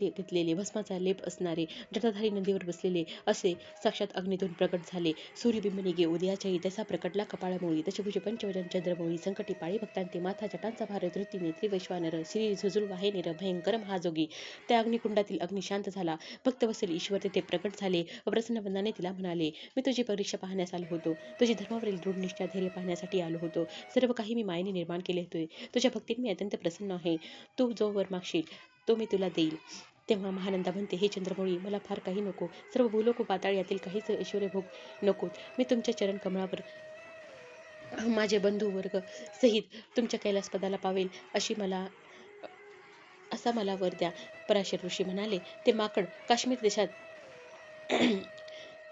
घेतलेले भस्माचा लेप असणारे जटाधारी नंदीवर बसलेले असे साक्षात अग्नीतून प्रकट झाले. सूर्यबिंब निघे उदयाच्याही तसा प्रकटला कपाळामुळी. दशभुज पंचवदन चंद्रमौळी संकटी पाळी भक्तांते माथा जटांचा भार धृती नेत्री वैश्वानर श्री झुजूळ वाहिनीर भयंकर महाजोगी. त्या अग्निकुंडातील अग्नी शांत झाला. भक्तवत्सल ईश्वर तेथे प्रकट झाले व प्रसन्न वदनाने तिला म्हणाले, मी तुझी परीक्षा पाहण्यास आलो होतो. तुझी धर्मावरील दृढ निष्ठा धैर्य पाहण्यासाठी आलो होतो. सर्व काही मी मायेने निर्माण केले होते. तुझ्या भक्तीने मी अत्यंत प्रसन्न आहे. तू जो वर मागशील तो मी तुला देईल. तेव्हा महानंदा म्हणते, हे चंद्रमौळी, मला फार काही नको. सर्व भूलोक व पाताळ यातील काहीच ऐश्वर्यभोग नकोत. मी तुमच्या चरण कमळावर माझे बंधू वर्ग सहित तुमच्या कैलासपदाला पावेल असा मला वर द्या. पराशर ऋषी म्हणाले, ते माकड काश्मीर देशात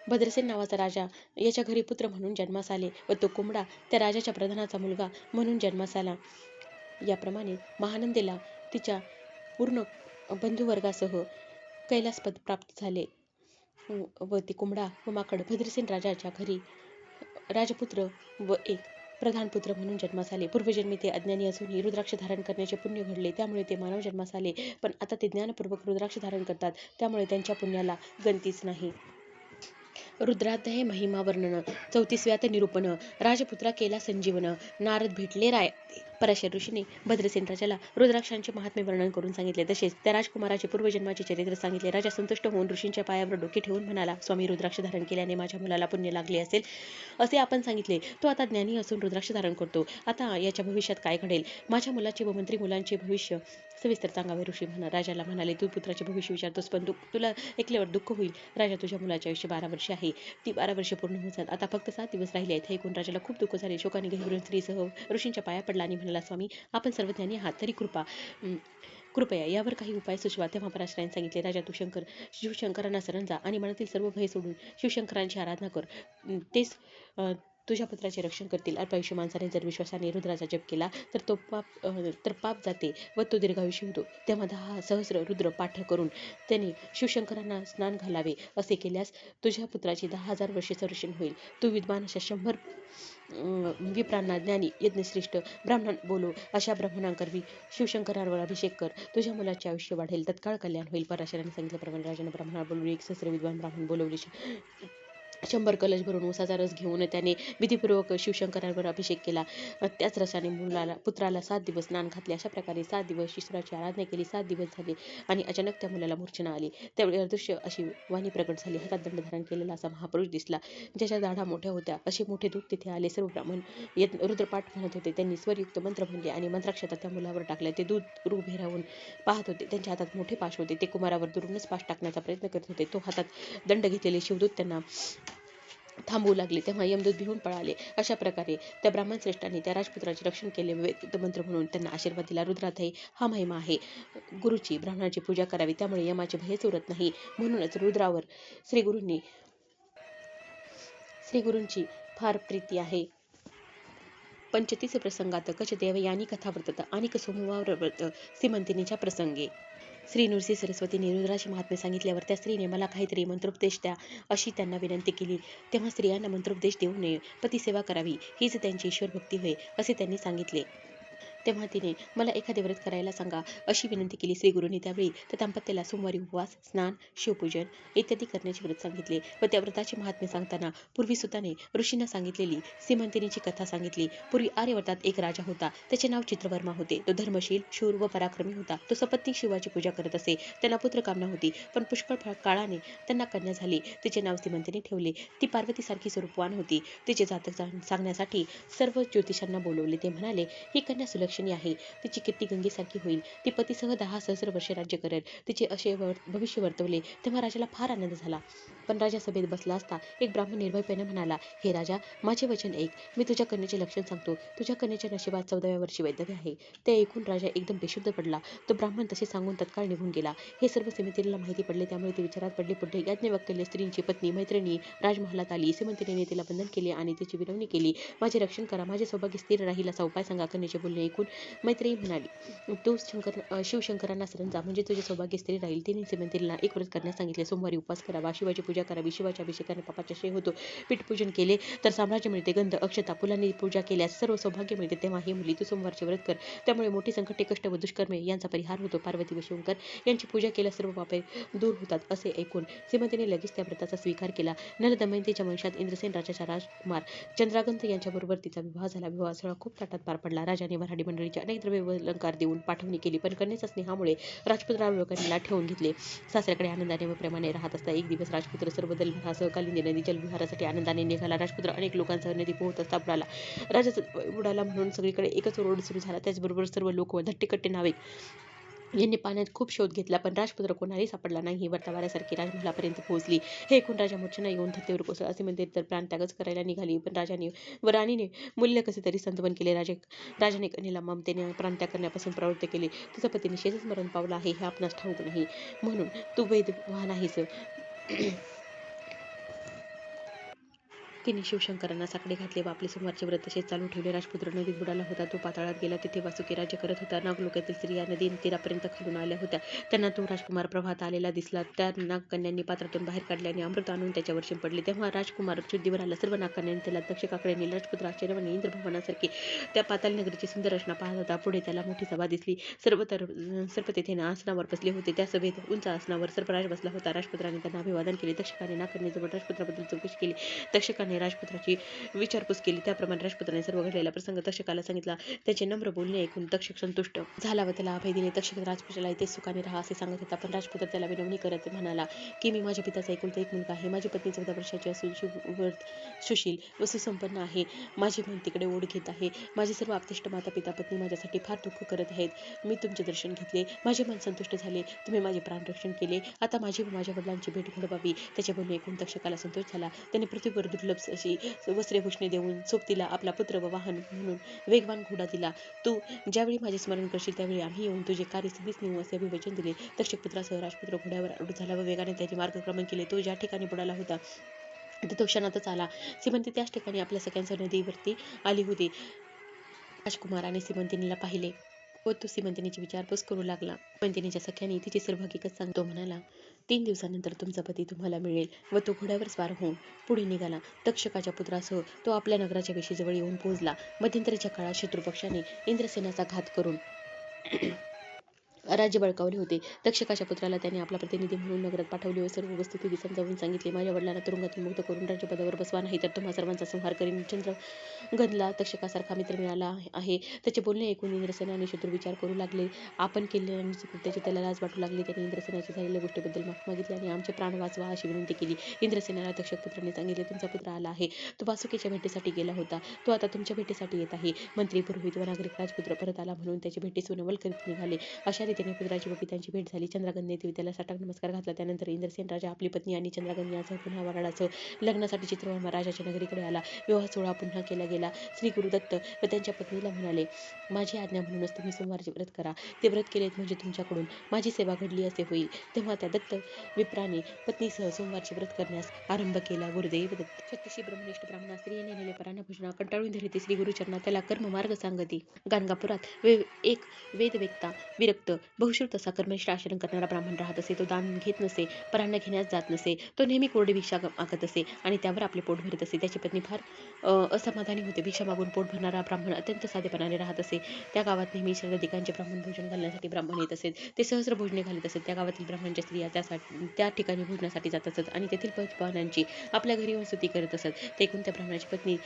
भद्रसेन नावाचा राजा याच्या घरी पुत्र म्हणून जन्मास आले व तो कोंबडा त्या राजाच्या प्रधानाचा मुलगा म्हणून जन्मास आला. याप्रमाणे महानंदेला तिच्या पूर्ण बंधुवर्गासह कैलासपद प्राप्त झाले व ते कोंबडा व माकड भद्रसेन राजाच्या घरी राजपुत्र व एक प्रधान पुत्र म्हणून जन्मास आले. पूर्वजन्मी ते अज्ञानी असूनही रुद्राक्ष धारण करण्याचे पुण्य घडले, त्यामुळे ते मानव जन्मास आले. पण आता ते ज्ञानपूर्वक रुद्राक्ष धारण करतात, त्यामुळे त्यांच्या पुण्याला गणतीच नाही. रुद्राध्याय महिमा वर्णन 34व्यात निरूपण. राजपुत्रा केला संजीवन, नारद भेटले राय. पराशर ऋषीने भद्रसेन राजाला रुद्राक्षांचे महात्म्य वर्णन करून सांगितले. तसेच त्या राजकुमाराचे पूर्वजन्माचे चरित्र सांगितले. राजा संतुष्ट होऊन ऋषींच्या पायावर डोके ठेवून म्हणाला, स्वामी, रुद्राक्ष धारण केल्याने माझ्या मुलाला पुण्य लागले असेल असे आपण सांगितले. तो आता ज्ञानी असून रुद्राक्ष धारण करतो. आता याच्या भविष्यात काय घडेल? माझ्या मुलाचे व मंत्री मुलांचे भविष्य सविस्तर सांगावे. ऋषी राजाला म्हणाले, तू पुत्राचे भविष्य विचारतोस, पण तुला ऐकल्यावर दुःख होईल. राजा, तुझ्या मुलाचे आयुष्य 12 वर्षे आहे. ती 12 वर्षे पूर्ण होत आहेत. आता फक्त 7 दिवस राहिले आहेत. हे ऐकून राजाला खूप दुःख झाले. शोकाने गहिवरून स्त्रीसह ऋषींच्या पाया पडला आणि म्हणाला, स्वामी, आपण सर्वज्ञानी आहात, तरी कृपया यावर काही उपाय सुचवा. तेव्हा पराशरांनी सांगितले, राजा, तू शिवशंकरांना शरण जा आणि मनातील सर्व भय सोडून शिवशंकरांची आराधना कर. तेच तुझ्या पुत्राचे रक्षण करतील. अल्पायुष्य माणसाने जर विश्वासाने रुद्राचा जप केला तर पाप जाते व तो दीर्घायुषी होतो. तेव्हा 10 सहस्र रुद्र पाठ करून त्याने शिवशंकरांना स्नान घालावे. असे केल्यास तुझ्या पुत्राची 10,000 वर्षे संरक्षण होईल. तू विद्वान अशा 100 विप्रांना, ज्ञानी, यज्ञश्रेष्ठ ब्राह्मण बोलव. अशा ब्राह्मणांकरवी शिवशंकरांवर अभिषेक कर. तुझ्या मुलाचे आयुष्य वाढेल, तत्काळ कल्याण होईल. पराशरांनी सांगितल्याप्रमाणे राजाने ब्राह्मणाला बोलवले. 1 सहस्र विद्वान ब्राह्मण बोलवले. 100 कलश भरून उसाचा रस घेऊन त्याने विधीपूर्वक शिवशंकरांवर अभिषेक केला. त्याच रसाने पुत्राला 7 दिवस स्नान घातले. अशा प्रकारे 7 दिवस ईश्वराची आराधना केली. 7 दिवस झाले आणि अचानक त्या मुलाला मूर्छना आली. त्यावेळी अदृश्य अशी वाणी प्रकट झाली. हातात दंड धारण केलेला असा महापुरुष दिसला, ज्याच्या दाढा मोठ्या होत्या. असे मोठे दूत तिथे आले. सर्व ब्राह्मण रुद्रपाठ म्हणत होते. त्यांनी स्वरयुक्त मंत्र म्हणले आणि मंत्राक्षता त्या मुलावर टाकल्या. ते दूत उभे राहून पाहत होते. त्यांच्या हातात मोठे पाश होते. ते कुमारावर दुरूनच पाश टाकण्याचा प्रयत्न करत होते. तो हातात दंड घेतलेले शिवदूत त्यांना थांबवू लागले. तेव्हा यमदूत भिवून पळाले. अशा प्रकारे त्या ब्राह्मण श्रेष्ठांनी त्या राजपुत्राचे रक्षण केले. वेद मंत्र म्हणून त्यांना आशीर्वाद दिला. रुद्राध्यायी हा महिमा आहे. गुरुची, ब्राह्मणाची पूजा करावी, त्यामुळे यमाचे भयच उरत नाही. म्हणूनच रुद्रावर श्रीगुरूंची फार प्रीती आहे. 35 प्रसंगात कच देवयानी कथा वर्तत आणि सोमवार व्रत सीमंतिनीच्या प्रसंगे. श्री नृसिंह सरस्वतीने रुद्राचे महात्म्य सांगितल्यावर त्या स्त्रीने मला काहीतरी मंत्रोपदेश द्या अशी त्यांना विनंती केली. तेव्हा स्त्रियांना मंत्रोपदेश देऊ नये, पतिसेवा करावी, हीच त्यांची ईश्वर भक्ती होय असे त्यांनी सांगितले. तेव्हा तिने मला एखादे व्रत करायला सांगा अशी विनंती केली. श्रीगुरूंनी त्यावेळी त्या दाम्पत्याला सोमवारी उपवास, स्नान, शिवपूजन इत्यादी करण्याचे व्रत सांगितले व त्या व्रताचे महात्म्य सांगताना पूर्वीसुताने ऋषींना सांगितलेली सीमंतिनीची कथा सांगितली. पूर्वी आर्यवर्तात एक राजा होता. त्याचे नाव चित्रवर्मा होते. तो धर्मशील, शूर व पराक्रमी होता. तो सपत्नीक शिवाची पूजा करत असे. त्यांना पुत्रकामना होती, पण पुष्कळ काळाने त्यांना कन्या झाली. तिचे नाव सीमंतिनी ठेवले. ती पार्वतीसारखी स्वरूपवान होती. तिचे जातक सांगण्यासाठी सर्व ज्योतिषांना बोलवले. ते म्हणाले, ही कन्या सुलक्षणी आहे. तिची कीर्ती गंगेसारखी होईल. ती पतीसह 10 सहस्र वर्षे राज्य करेल. तिचे असे भविष्य वर्तवले. तेव्हा राजाला फार आनंद झाला. पण राजा सभेत बसला असता एक ब्राह्मण निर्भयपणे म्हणाला, हे राजा, माझे वचन ऐक. मी तुझ्या कन्येचे लक्षण सांगतो. तुझ्या कन्येच्या नशिबात 14व्या वर्षी वैधव्य आहे. ते ऐकून राजा एकदम बेशुद्ध पडला. तो ब्राह्मण तसे सांगून तत्काळ निघून गेला. हे सर्व सीमंतिनीला माहिती पडले. त्यामुळे ती विचारात पडली. पुढे याज्ञवल्क्य स्त्रींची पत्नी मैत्रिणी राजमहालात आली. सीमंतिनीने तिला बंधन केले आणि तिची विनवणी केली. माझे रक्षण करा, माझे सौभाग्य स्थिर राहील असा उपाय सांगा. कन्येचे बोलणे ऐकून मैत्रेयी म्हणाली, तू शिवशंकरांना शरण जा, म्हणजे तुझे सौभाग्य स्थिर राहील. तिने श्रीमंतीला एक व्रत करण्यास सांगितले. सोमवारी उपवास करावा, शिवाची पूजा करावी, शिवाच्या अभिषेकाने पापाचा क्षय होतो, पीठपूजन केले तर साम्राज्य मिळते, गंध अक्षता फुलांनी पूजा केल्यास सर्व सौभाग्य मिळते. तेव्हा हे मुली, तू सोमवारचे व्रत कर, त्यामुळे मोठी संकटे, कष्ट व दुष्कर्मे यांचा परिहार होतो. पार्वती व शंकर यांची पूजा केल्यास सर्व पापे दूर होतात. असे ऐकून श्रीमंतीने लगेच त्या व्रताचा स्वीकार केला. नल दमयंतीच्या वंशात इंद्रसेन राजाचा राजकुमार चंद्रागंत यांच्याबरोबर तिचा विवाह झाला. विवाह सोहळा खूप थाटात पार पडला. राजाने वऱ्हाडी मंडळीचे अनेक द्रव्य व अलंकार देऊन पाठवणी केली, पण कन्येच्या स्नेहामुळे राजपुत्राला लोकांना ठेवून घेतले. सासऱ्याकडे आनंदाने व प्रेमाने राहत असता एक दिवस राजपुत्र सर्व दलभरासह कालिंदी नदी जलविहारासाठी आनंदाने निघाला. राजपुत्र अनेक लोकांसह नदी पोहत असता बुडाला. राजाचा बुडाला म्हणून सगळीकडे एकच ओरड सुरू झाला. त्याचबरोबर सर्व लोक व धट्टेकट्टे नाविक यांनी पाण्यात खूप शोध घेतला, पण राजपुत्र कोणालाही सापडला नाही. ही वार्ता वाऱ्यासारखी राजमहालापर्यंत पोहोचली. हे ऐकून राजा मूर्छेने येऊन धरतीवर कोसळला. असे म्हणते तर प्राणत्यागच करायला निघाली, पण राजाने व राणीने मुलीला कसे तरी सांत्वन केले. राजाने कन्येला ममतेने प्राणत्याग करण्यापासून प्रवृत्त केले. तिचा पती निश्चयच मरण पावला आहे हे आपणास ठाऊक नाही, म्हणून तू वैधवान आहेस. तिने शिवशंकरांना साकडे घातले व आपले सोमवारचे व्रत तसेच चालू ठेवले. राजपुत्र नदीत बुडाला होता. तो पाताळात गेला. तिथे वासुकी राज्य करत होता. नागलोकातील स्त्रिया नदी तीरापर्यंत खालून आल्या होत्या. त्यांना तो राजकुमार प्रवाहात आलेला दिसला. त्या नागकन्यांनी पात्रातून बाहेर काढल्याने अमृत आणून त्याच्यावर शिंपडले. तेव्हा राजकुमार शुद्धीवर आला. सर्व नागकन्यांनी त्याला तक्षकाकडे नेले. राजपुत्र आश्चर्याने इंद्रभवनासारखी त्या पाताल नगरीची सुंदर रचना पाहत होता. पुढे त्याला मोठी सभा दिसली. सर्प तेथे आसनावर बसले होते. त्या सभेत उंच आसनावर सर्पराज बसला होता. राजपुत्राने त्यांना अभिवादन केले. तक्षकाने नागकन्येजवळ राजपुत्राबद्दल चौकशी केली. तक्षकाने राजपुत्राची विचारपूस केली. त्याप्रमाणे राजपुत्राने सर्व घडलेला प्रसंग तक्षकाला सांगितला. त्याचे नम्र बोलणे ऐकून तक्षक संतुष्ट झाला व त्याला अभय दिले. तक्षक राजपुत्राला इथे सुखाने राहा असे सांगत होता, पण राजपुत्र त्याला विनवणी करत म्हणाला की मी माझ्या पित्याचा एकुलता एक मुलगा आहे. माझी पत्नी 14 वर्षाची असून सुशील व सुसंपन्न आहे. माझी मन तिकडे ओढ घेत आहे. माझे सर्व आप्तेष्ट माता पिता पत्नी माझ्यासाठी फार दुःख करत आहेत. मी तुमचे दर्शन घेतले, माझे मन संतुष्ट झाले, तुम्ही माझे प्राणरक्षण केले. आता माझी व माझ्या वडिलांची भेट घडवावी. त्याचे बोलणे ऐकून तक्षकाला संतोष झाला. त्याने पृथ्वीवर दुर्लभ अशी वस्त्रेभूषणे देऊन सोबतीला आपला पुत्र व वाहन म्हणून वेगवान घोडा दिला. तू ज्यावेळी माझे स्मरण करशील त्यावेळी आम्ही येऊन तुझे कार्य सिद्धीस नेऊ असे अभिवचन दिले. तक्षक पुत्रासह राजपुत्र घोड्यावर आरूढ झाला व वेगाने त्याने मार्गक्रमण केले. तो ज्या ठिकाणी बुडाला होता तिथे तो क्षणातच आला. श्रीमंती त्याच ठिकाणी आपल्या सगळ्यांसह नदीवरती आली होती. राजकुमाराने श्रीमंतिनीला पाहिले व तो श्रीमंतिनीची विचारपूस करू लागला. श्रीमंतिनीच्या सख्याने तिची सर्व हकीकत सांगतो म्हणाला, 3 दिवसानंतर तुमचा पती तुम्हाला मिळेल. व तो घोड्यावर स्वार होऊन पुढे निघाला. तक्षकाच्या पुत्रासह तो आपल्या नगराच्या वेशीजवळ येऊन पोहोचला. मध्यंतरीच्या काळात शत्रुपक्षाने इंद्रसेनाचा घात करून राज्य बळकावले होते. तक्षकाच्या पुत्राला त्याने आपला प्रतिनिधी म्हणून नगरात पाठवले व सर्व वस्तुस्थिती समजावून सांगितले. माझ्या वडिलांना तुरुंगातून मुक्त करून राज्यपदावर बसवा, नाही तर तुम्हा सर्वांचा संहार करीन. चंद्रगंधला तक्षकासारखा मित्र मिळाला आहे. त्याचे बोलणे ऐकून इंद्रसेनाने शत्रू विचार करू लागले. आपण केलेल्या कृत्याची त्याला लाज वाटू लागली. त्याने इंद्रसेनाची झालेल्या गोष्टीबद्दल माफी मागितली आणि आमचे प्राण वाचवा अशी विनंती केली. इंद्रसेनाला तक्षक पुत्राने सांगितले, तुमचा पुत्र आला आहे. तो वासुकीच्या भेटीसाठी गेला होता. तो आता तुमच्या भेटीसाठी येत आहे. मंत्री, पुरोहित व नागरिक राजपुत्र परत आला म्हणून त्याची भेटीस नवल करीत निघाले. अशा रीतीने पुत्राची व पित्यांची भेट झाली. चंद्रागंधने देवी त्याला साष्टांग नमस्कार घातला. त्यानंतर इंद्रसेन राजा आपली पत्नी आणि चंद्रागंध यांसह पुन्हा वऱ्हाडासह लग्नासाठी चित्रवर्मा राजाच्या नगरीकडे आला. विवाह सोहळा पुन्हा केला गेला. श्री गुरुदत्त व त्यांच्या पत्नीला म्हणाले, माझी आज्ञा म्हणूनच तुम्ही सोमवारचे व्रत करा. ते व्रत केलेत म्हणजे तुमच्याकडून माझी सेवा घडली असे होईल. तेव्हा त्या दत्त विप्राने पत्नीसह सोमवारचे व्रत करण्यास आरंभ केला. गुरुदेव दत्त. शक्तिशी ब्रह्मनिष्ठ ब्राह्मणा स्त्रियांनी नेले परान्न भोजना कंटाळून धरिती श्री गुरुचरणा त्याला कर्म मार्ग सांगती. गाणगापुरात एक वेदवेत्ता विरक्त बहुश्रुत असा कर्मनिष्ठ आचरण करणारा ब्राह्मण राहत असे. तो दान घेत नसे, परान्न घेण्यास जात नसे. तो नेहमी कोरडी भिक्षा मागत असे आणि त्यावर आपले पोट भरत असे. त्याची पत्नी फार असमाधानी होते. भिक्षा मागून पोट भरणारा ब्राह्मण अत्यंत साधेपणाने राहत असे. त्या गावात नेहमी शताधिकांचे ब्राह्मण भोजन घालण्यासाठी ब्राह्मण येत असत. ते सहस्र भोजने घालत असत. त्या गावातील ब्राह्मणांच्या स्त्रिया त्या ठिकाणी भोजनासाठी जात असत आणि तेथील पंचपानांची आपल्या घरी येऊन स्तुती करत असत. ते ऐकून त्या ब्राह्मणाची पत्नी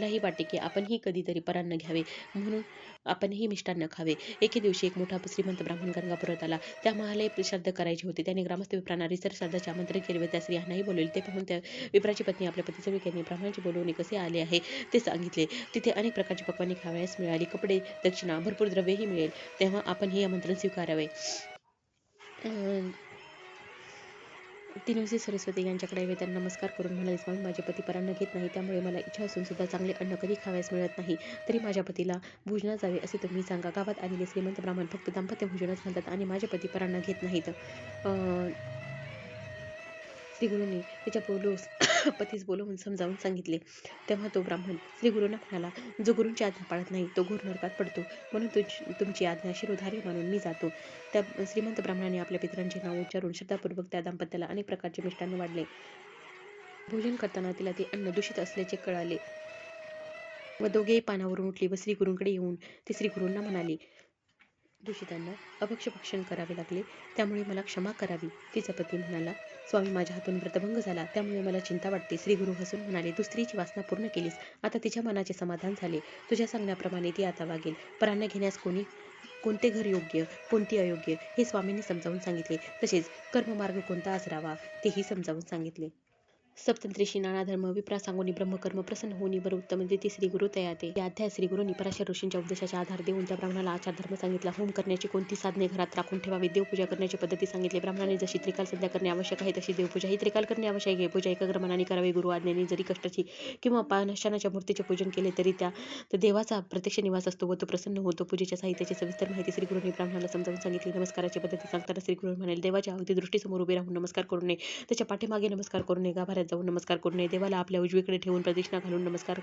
लाही वाटे की आपणही कधीतरी परान्न घ्यावे, म्हणून आपणही मिष्टान्न खावे. एके दिवशी एक मोठा श्रीमंत ब्राह्मण गाणगापुरात आला. त्या महालय श्राद्ध करायचे होते. त्याने ग्रामस्थ विप्रांना रीतसर श्राद्धाचे आमंत्रण केले व त्या स्त्रियांनाही बोलवले. ते पाहून त्या विप्राची पत्नी आपल्या पतीजवळ ब्राह्मणाची बोलवणे कसे आले आहे ते सांगितले. तिथे अनेक प्रकारची पक्वाने खावयास मिळाली. कपडे, दक्षिणा, भरपूर द्रव्यही मिळेल. तेव्हा आपण हे आमंत्रण स्वीकारावे. तिनुसी सरस्वती यांच्याकडे यावे. त्यांना नमस्कार करून म्हणाले, स्वामी, माझे पती परान्न घेत नाही, त्यामुळे मला इच्छा असून सुद्धा चांगले अन्न कधी खावयास मिळत नाही. तरी माझ्या पतीला भोजनास जावे असे तुम्ही सांगा. गावात आलेले श्रीमंत ब्राह्मण फक्त दाम्पत्य भोजनच घालतात आणि माझे पती परान्न घेत नाहीत. श्री गुरूंनी तिच्या पतीस बोलवून समजावून सांगितले. तेव्हा तो ब्राह्मण श्री गुरूंना म्हणाला, जो गुरूंची आज्ञा पाळत नाही तो घोर नरकात पडतो, म्हणून तुमची आज्ञा शिरोधार्य मानून मी जातो. त्या श्रीमंत ब्राह्मणाने आपल्या पितरांचे नाव उच्चारून श्रद्धापूर्वक त्या दाम्पत्याला अनेक प्रकारचे मिष्टान्न वाढले. भोजन करताना तिला ते अन्न दूषित असल्याचे कळाले व दोघेही पानावरून उठली व श्रीगुरूंकडे येऊन ते श्रीगुरूंना म्हणाली, दूषित अन्न अभक्ष्य करावे लागले, त्यामुळे मला क्षमा करावी. तिचा पती म्हणाला, स्वामी, माझ्या हातून व्रतभंग झाला, त्यामुळे मला चिंता वाटते. श्रीगुरू हसून म्हणाले, तू स्त्रीची वासना पूर्ण केलीस, आता तिच्या मनाचे समाधान झाले. तुझ्या सांगण्याप्रमाणे ती आता वागेल. परान्न घेण्यास कोणते घर योग्य, कोणती अयोग्य हे स्वामींनी समजावून सांगितले. तसेच कर्ममार्ग कोणता आचरावा तेही समजावून सांगितले. सप्तत्रिशी नाना धर्म विप्रा सांगोनी ब्रह्मकर्म प्रसन्न होनी बर उत्तम ते श्री गुरु तयाते. या अध्याय श्री गुरूंनी पराशर ऋषींच्या उपदेशाचा आधार देऊन त्या ब्राह्मणाला आचार धर्म सांगितला. होम करण्याची कोणती साधने घरात राखून ठेवावी, देवपूजा करण्याची पद्धती सांगितली. ब्राह्मणाने जशी त्रिकाल संध्या करणे आवश्यक आहे तशी देवपूजा ही त्रिकाल करणे आवश्यक आहे. पूजा एकाग्र मनाने करावी. गुरु आज्ञेने जरी कष्टाची किंवा पाषाणाच्या मूर्तीचे पूजन केले तरी त्या देवाचा प्रत्यक्ष निवास असतो व तो प्रसन्न होतो. पूजेच्या साहित्याची सविस्तर माहिती श्री गुरूंनी ब्राह्मणाला समजावून सांगितली. नमस्काराची पद्धती सांगताना श्री गुरु म्हणाले, देवाच्या अगदी दृष्टीसमोर उभे राहून नमस्कार करू नये, त्याच्या पाठीमागे नमस्कार करू नये, गाभाऱ्यात जाऊन नमस्कार करू नये, देवाला आपल्या उजवीकडे ठेवून प्रदक्षिणा घालून नमस्कार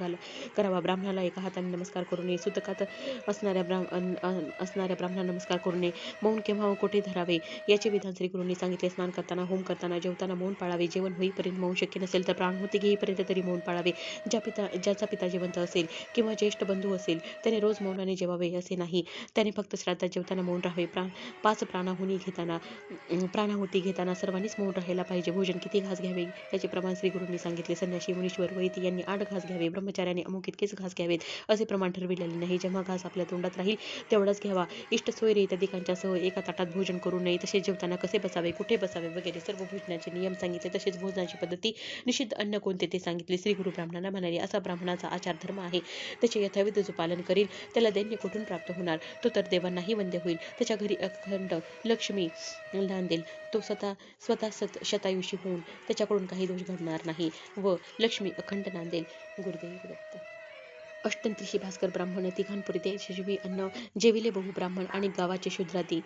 करावा. ब्राह्मणाला एका हाताने नमस्कार करू नये, सुतकात असणाऱ्या ब्राह्मणाला नमस्कार करू नये, मौन केव्हा व कोठे धरावे याचे विधान श्री गुरूंनी सांगितले. स्नान करताना, होम करताना, जेवताना मौन पाळावे. जेवण होईपर्यंत मौन शक्य नसेल तर प्राणहुती घेईपर्यंत तरी मौन पाळावे. ज्याचा पिता जिवंत असेल किंवा ज्येष्ठ बंधू असेल त्याने रोज मौनाने जेवावे असे नाही. त्याने फक्त श्राद्धात जेवताना मौन राहावे. 5 प्राणाहुती घेताना सर्वांनीच मौन राहायला पाहिजे. भोजन किती घास घ्यावे याचे प्रमाण श्री गुरूंनी सांगितले. संन्यासी, मुनीश्वर, वैती यांनी 8 घास घ्यावे, ब्रह्मचार्याने अमुक इतकेच घास घ्यावेत असे प्रमाण ठरविलेले नाही. जेव्हा घास आपल्या तोंडात राहील तेवढाच घ्यावा. इष्ट सोयरे इत्यादिकांच्या सह एका ताटात भोजन करू नये. तसेच जेवताना कसे बसावे, कुठे बसावे वगैरे सर्व भोजनाचे नियम सांगितले. तसेच भोजनाची पद्धती, निषिद्ध अन्न कोणते ते सांगितले. श्री गुरु ब्राह्मणांना म्हणाले, असा ब्राह्मणाचा आचार धर्म आहे. त्याचे यथाविध जो पालन करील त्याला दैन्य कुठून प्राप्त होणार, तो तर देवांनाही वंद्य होईल. त्याच्या घरी अखंड लक्ष्मी नांदेल. तो स्वतः शतायुषी होऊन त्याच्याकडून काही दोष घडणार नाही व लक्ष्मी अखंड नांदेल. गुरुदेव दत्त. अष्टंत्रिशी भास्कर ब्राह्मण तिघांपुरी ते यशस्वी अन्न जेविले. बहु ब्राह्मण आणि गावाचे शूद्राती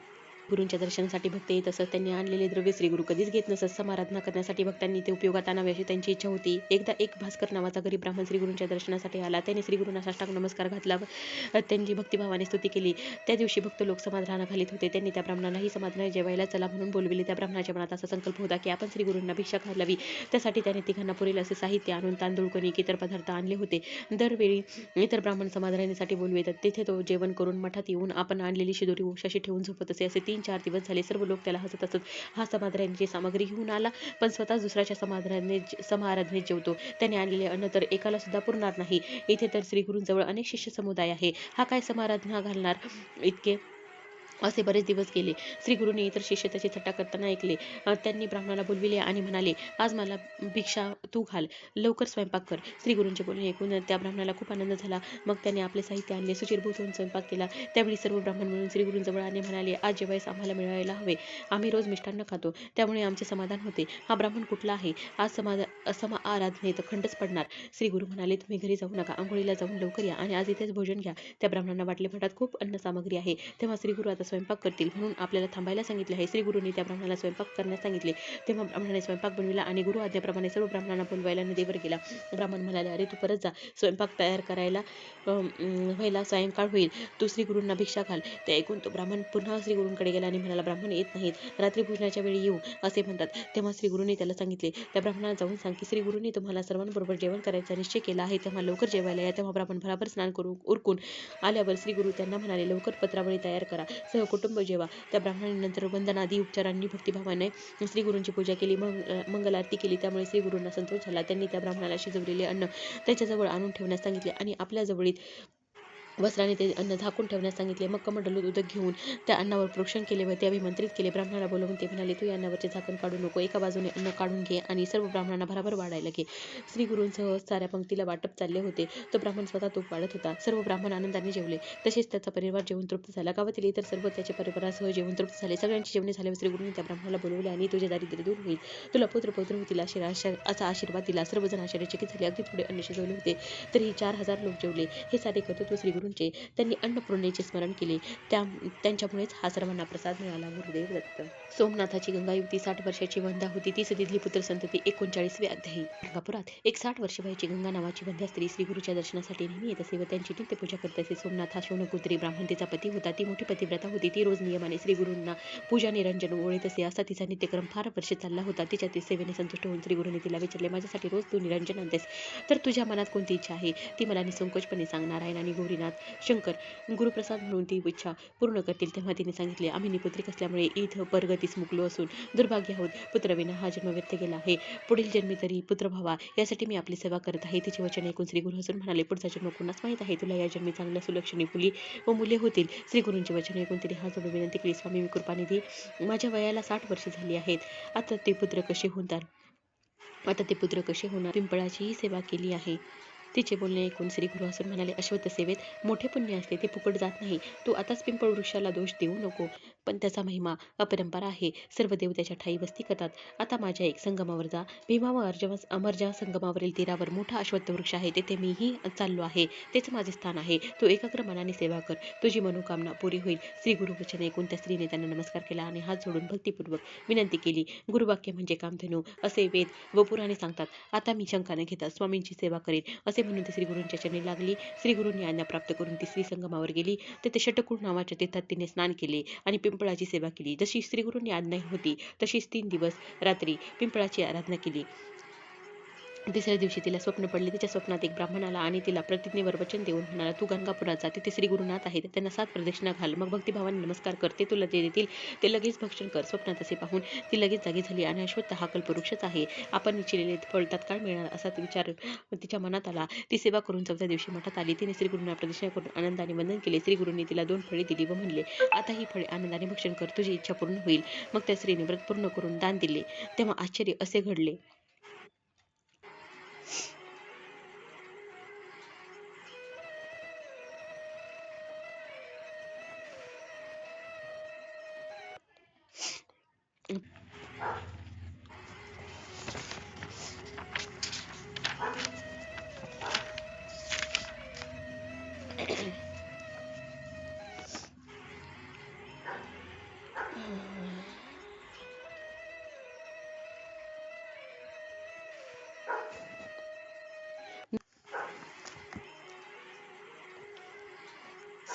गुरूंच्या दर्शनासाठी भक्त येत असत. त्यांनी आणलेले द्रव्य श्री गुरु कधीच घेत नसत. समाराधना करण्यासाठी भक्तांनी ते उपयोगात आणावे अशी त्यांची इच्छा होती. एकदा एक भास्कर नावाचा गरीब ब्राह्मण श्री गुरूंच्या दर्शनासाठी आला. त्याने श्री गुरूंना साष्टांग नमस्कार घातला व त्यांची भक्तिभावाने स्तुती केली. त्या दिवशी भक्त लोक समाधान घालीत होते. त्यांनी त्या ब्राह्मणालाही समाधानाने जेवायला चला म्हणून बोलविले. त्या ब्राह्मणाच्या मनात असा संकल्प होता की आपण श्री गुरूंना भिक्षा घालावी. त्यासाठी त्याने तिघांना पुरेल असे साहित्य आणून तांदूळ, कणिक, इतर पदार्थ आणले होते. दरवेळी इतर ब्राह्मण समाधानासाठी बोलवितात तिथे तो जेवण करून मठात येऊन आपण आणलेली शिदोरी उशाशी ठेवून झोपत असे. असे 3-4 दिवस झाले. सर्व लोक त्याला हसत असत. हा समाधानाची सामग्री घेऊन आला पण स्वतः दुसऱ्याच्या समाराधनेत जेवतो. त्याने आणलेले अन्न तर एकाला सुद्धा पुरणार नाही. इथे तर श्री गुरूंजवळ अनेक शिष्य समुदाय आहे. हा काय समाराधना घालणार इतके. असे बरेच दिवस गेले. श्री गुरूंनी इतर शिष्य त्याची थट्टा करताना ऐकले. त्यांनी ब्राह्मणाला बोलविले आणि म्हणाले, आज मला भिक्षा तू घाल, लवकर स्वयंपाक कर. श्री गुरूंचे बोलणे ऐकून त्या ब्राह्मणाला खूप आनंद झाला. मग त्याने आपले साहित्य आणले, सुचिरभूत होऊन स्वयंपाक केला. त्यावेळी सर्व ब्राह्मण मिळून श्री गुरूंजवळ आले. म्हणाले, आज जेवायस आम्हाला मिळायला हवे. आम्ही रोज मिष्टान्न खातो, त्यामुळे आमचे समाधान होते. हा ब्राह्मण कुठला आहे? आज समाराधनेत खंडच पडणार. श्री गुरु म्हणाले, तुम्ही घरी जाऊ नका, आंघोळीला जाऊन लवकर या आणि आज इथेच भोजन घ्या. त्या ब्राह्मणांना वाटले मठात खूप अन्न सामग्री आहे, तेव्हा श्री गुरु आता स्वयंपाक करतील म्हणून आपल्याला थांबायला सांगितले आहे. श्री गुरूंनी त्या ब्राह्मणाला स्वयंपाक करण्यास सांगितले. तेव्हा ब्राह्मणाने स्वयंपाक बनविला आणि गुरु आज्ञेप्रमाणे सर्व ब्राह्मणांना बोलवायला नदीवर गेला. ब्राह्मण म्हणाले, अरे तू परत जा, स्वयंपाक तयार करायला व्हायला सायंकाळ होईल. तू श्री गुरूंना भिक्षा घाल. ते ऐकून तो ब्राह्मण पुन्हा श्री गुरूंकडे गेला आणि म्हणाला, ब्राह्मण येत नाहीत, रात्री भोजनाच्या वेळी येऊ असे म्हणतात. तेव्हा श्री गुरूंनी त्याला सांगितले, त्या ब्राह्मणाला जाऊन सांग की श्री गुरूंनी तुम्हाला सर्वांबरोबर जेवण करायचा निश्चय केला आहे, तेव्हा लवकर जेवायला या. तेव्हा ब्राह्मण भराभर स्नान करून उरकून आल्यावर श्री गुरु त्यांना म्हणाले, लवकर पत्रावळी तयार करा, सहकुटुंब जेवा. त्या ब्राह्मणाने नंतर वंदनादी उपचारांनी भक्तिभावाने श्री गुरूंची पूजा केली, मंगल आरती केली. त्यामुळे श्री गुरूंना संतोष झाला. त्यांनी त्या ब्राह्मणाला शिजवलेले अन्न त्याच्याजवळ आणून ठेवण्यास सांगितले आणि आपल्या जवळील वस्त्राने ते अन्न झाकून ठेवण्यास सांगितले. मग कमंडलूत उदक घेऊन त्या अन्नावर प्रोक्षण केले व ते अभिमंत्रित केले. ब्राह्मणाला बोलवून ते म्हणाले, तू या अन्नावरचे झाकण काढू नको, एका बाजूने अन्न काढून घे आणि सर्व ब्राह्मणांना भराभर वाढायला घे. श्री गुरूंसह साऱ्या पंक्तीला वाटप चालले होते. तो ब्राह्मण स्वतः तूप वाढत होता. सर्व ब्राह्मण आनंदाने जेवले. तसेच त्याचा परिवार जेवून तृप्त झाला. गावातील इतर सर्व त्याच्या परिवारासह जेवून तृप्त झाले. सगळ्यांची जेवणे झाल्यावर श्री गुरूंनी त्या ब्राह्मणाला बोलवले आणि तुझे दारिद्र्य दूर होईल, तुला पुत्र पौत्र होतील असा आशीर्वाद दिला. सर्वजण आश्चर्यचकित झाले. अगदी थोडे अन्न शिजवले होते तरीही 4000 लोक जेवले. हे सारे कर्तृत्व श्री गुरूंनी गुरूंचे त्यांनी अन्नपूर्णेचे स्मरण केले. त्यांच्यामुळेच हा सर्वांना प्रसाद मिळाला. गुरुदेव दत्त. सोमनाथाची गंगा युवती 60 वर्षाची वंध्या होती. ती सतीतली पुत्रसंतती. 39वे अध्यायी. गंगापुरात एक 60 वर्षे वयाची गंगा नावाची वंध्या स्त्री श्री गुरुच्या दर्शनासाठी नेहमी येत असे व त्यांची नित्यपूजा करत असे. सोमनाथ हा शौनपुत्री ब्राह्मण तिचा पती होता. ती मोठी पतिव्रता होती. ती रोज नियमाने श्री गुरूंना पूजा निरंजन ओळीत असे. असा तिचा नित्यक्रम फार वर्षे चालला होता. तिच्या सेवेने संतुष्ट होऊन श्री गुरूंनी तिला विचारले, माझ्यासाठी रोज तू निरंजन आणतेस तर तुझ्या मनात कोणती इच्छा आहे ती मला निसंकोचपणे सांग. नारायण आणि गौरीनाथ शंकर गुरुप्रसाद म्हणून ती इच्छा पूर्ण करतील. तेव्हा तिने सांगितले, आम्ही निपुत्रिक असल्यामुळे इथं परगतीस मुकलो असून दुर्भाग्य आहोत. पुत्रविना हा जन्म व्यर्थ गेला आहे. पुढील जन्मी तरी पुत्र व्हावा यासाठी मी आपली सेवा करत आहे. तिचे वचन ऐकून श्री गुरु हसून म्हणाले, पुढचा जन्म कोणास माहीत आहे. तुला या जन्मी चांगल्या सुलक्षणी मुली व मुले होतील. श्री गुरूंचे वचन ऐकून तिने हात जोडून विनंती केली, स्वामी मी कृपानिधी, माझ्या वयाला 60 वर्षे झाली आहेत. आता ते पुत्र कसे होणार. पिंपळाचीही सेवा केली आहे. तिचे बोलणे ऐकून श्री गुरु हसून म्हणाले, अश्वत्थ सेवेत मोठे पुण्य असते, ते फुकट जात नाही. तू आताच पिंपळ वृक्षाला दोष देऊ नको, पण त्याचा महिमा अपरंपार आहे. सर्व देव त्याच्या ठाई वस्ती करतात. आता माझ्या एक संगमावर जा. भीमा व अमरजा संगमावरील तीरावर मोठा अश्वत्थ वृक्ष आहे. तेथे मीही चाललो आहे. तेच माझे स्थान आहे. तू एकाग्र मनाने सेवा कर, तुझी मनोकामना पुरी होईल. श्री गुरु वचन ऐकून त्या स्त्रीने त्यांना नमस्कार केला आणि हात जोडून भक्तिपूर्वक विनंती केली. गुरुवाक्य म्हणजे कामधेनू असे वेद व पुराणे सांगतात. आता मी शंका न घेता स्वामींची सेवा करेन असे म्हणून ती श्री गुरूंच्या चरणी लागली. श्री गुरूंनी आज्ञा प्राप्त करून ती स्त्री संगमावर गेली. तेथे षटकुळ नावाच्या तीर्थात तिने स्नान केले आणि पिंपळाची सेवा केली. जशी श्री गुरूंनी आज्ञा होती तशीच 3 दिवस रात्री पिंपळाची आराधना केली. तिसऱ्या दिवशी तिला स्वप्न पडले. तिच्या स्वप्नात एक ब्राह्मण आला आणि तिला प्रतिज्ञेवर वचन देऊन म्हणाला, तू गंगापुरात जा. तिथे श्री गुरुनाथ आहेत, त्यांना 7 प्रदक्षिणा घाल. मग भक्तिभावाने नमस्कार कर, ते तुला जे देतील ते लगेच भक्षण कर. स्वप्नात असे पाहून ती लगेच जागी झाली आणि अश्वत्थ हा कल्पवृक्षच आहे, आपण इच्छिलेले फळ तात्काळ मिळणार असा विचार तिच्या मनात आला. ती सेवा करून 4थ्या दिवशी मठात आली. तिने श्री गुरूंना प्रदक्षिणा करून आनंदाने वंदन केले. श्री गुरूंनी तिला 2 फळे दिली व म्हणले, आता ही फळे आनंदाने भक्षण कर, तुझी इच्छा पूर्ण होईल. मग त्या स्त्रीने व्रत पूर्ण करून दान दिले. तेव्हा आश्चर्य असे घडले.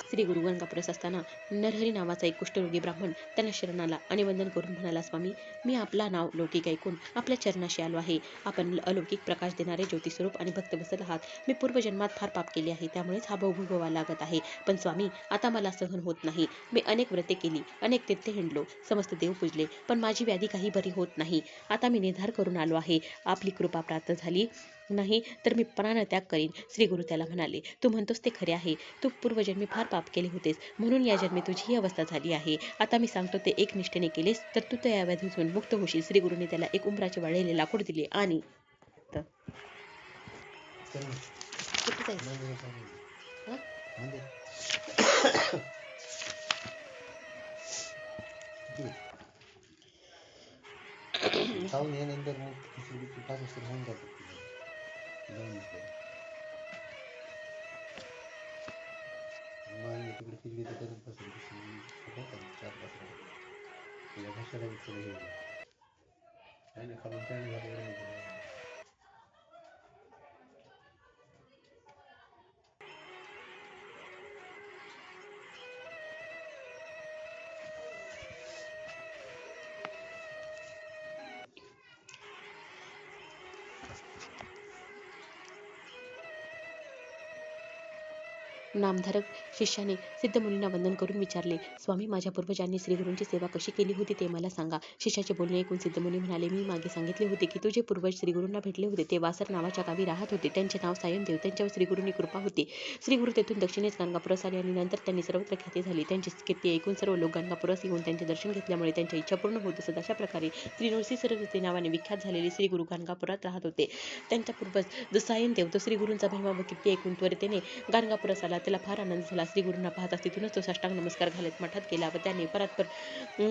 श्री गुरु गंगापुरात असताना नरहरी नावाचा एक कुष्ठरोगी ब्राह्मण त्यांना शरण आला आणि वंदन करून म्हणाला, स्वामी मी आपला नाव लौकिक ऐकून आपल्या चरणाशी आलो आहे. आपण अलौकिक प्रकाश देणारे ज्योतिस्वरूप आणि भक्तवत्सल आहात. मी पूर्वजन्मात फार पाप केले आहे, त्यामुळेच हा भोग भोगावा लागत आहे. पण स्वामी आता मला सहन होत नाही. मी अनेक व्रते केली, अनेक तीर्थे हिंडलो, समस्त देव पूजले, पण माझी व्याधी काही बरी होत नाही. आता मी निर्धार करून आलो आहे, आपली कृपा प्राप्त झाली नाही तर मी प्राणत्याग करीन. श्री गुरु त्याला म्हणाले, तू म्हणतोस ते खरे आहे. तू पूर्वजन्मी फार पाप केले होतेस, म्हणून या जन्मी तुझी ही अवस्था झाली आहे. आता मी सांगतो ते एक निष्ठेने केलेस तर तू त्या व्याधीतून मुक्त होशील. श्री गुरुने त्याला एक उंबराचे वाळलेले लाकूड दिले आणि खाऊन यानंतर मग खिचडी 5 वाजता होऊन जातात तिकडे खिचडी तर करत बसेल 4-5 तिला भाषाला थोडं हे काय नाही खाऊन काय नाही झालं. नामधारक शिष्याने सिद्धमुनींना वंदन करून विचारले, स्वामी माझ्या पूर्वजांनी श्रीगुरूंची सेवा कशी केली होती ते मला सांगा. शिष्याचे बोलणे ऐकून सिद्धमुनी म्हणाले, मी मागे सांगितले होते की तुझे पूर्वज श्रीगुरूंना भेटले होते. ते वासर नावाच्या गावी राहत होते. त्यांचे नाव सायनदेव. त्यांच्यावर श्रीगुरूंनी कृपा होती. श्रीगुरू तेथून दक्षिणेस गाणगापुरास आले आणि नंतर त्यांनी सर्वत्र ख्याती झाली. त्यांची कीर्ती ऐकून सर्व लोक गाणगापुरास येऊन त्यांचे दर्शन घेतल्यामुळे त्यांच्या इच्छा पूर्ण होत असत. अशा प्रकारे श्री नृसिंह सरस्वती नावाने विख्यात झालेले श्रीगुरू गाणगापुरात राहत होते. त्यांचा पूर्वज जो सायनदेव तो श्रीगुरूंचा महिमा व कीर्ती ऐकून त्वरितेने गाणगापुरास आला. त्याला फार आनंद झाला. श्री गुरूंना पाहताच तिथूनच तो साष्टांग नमस्कार घालत मठात गेला व त्याने परात्पर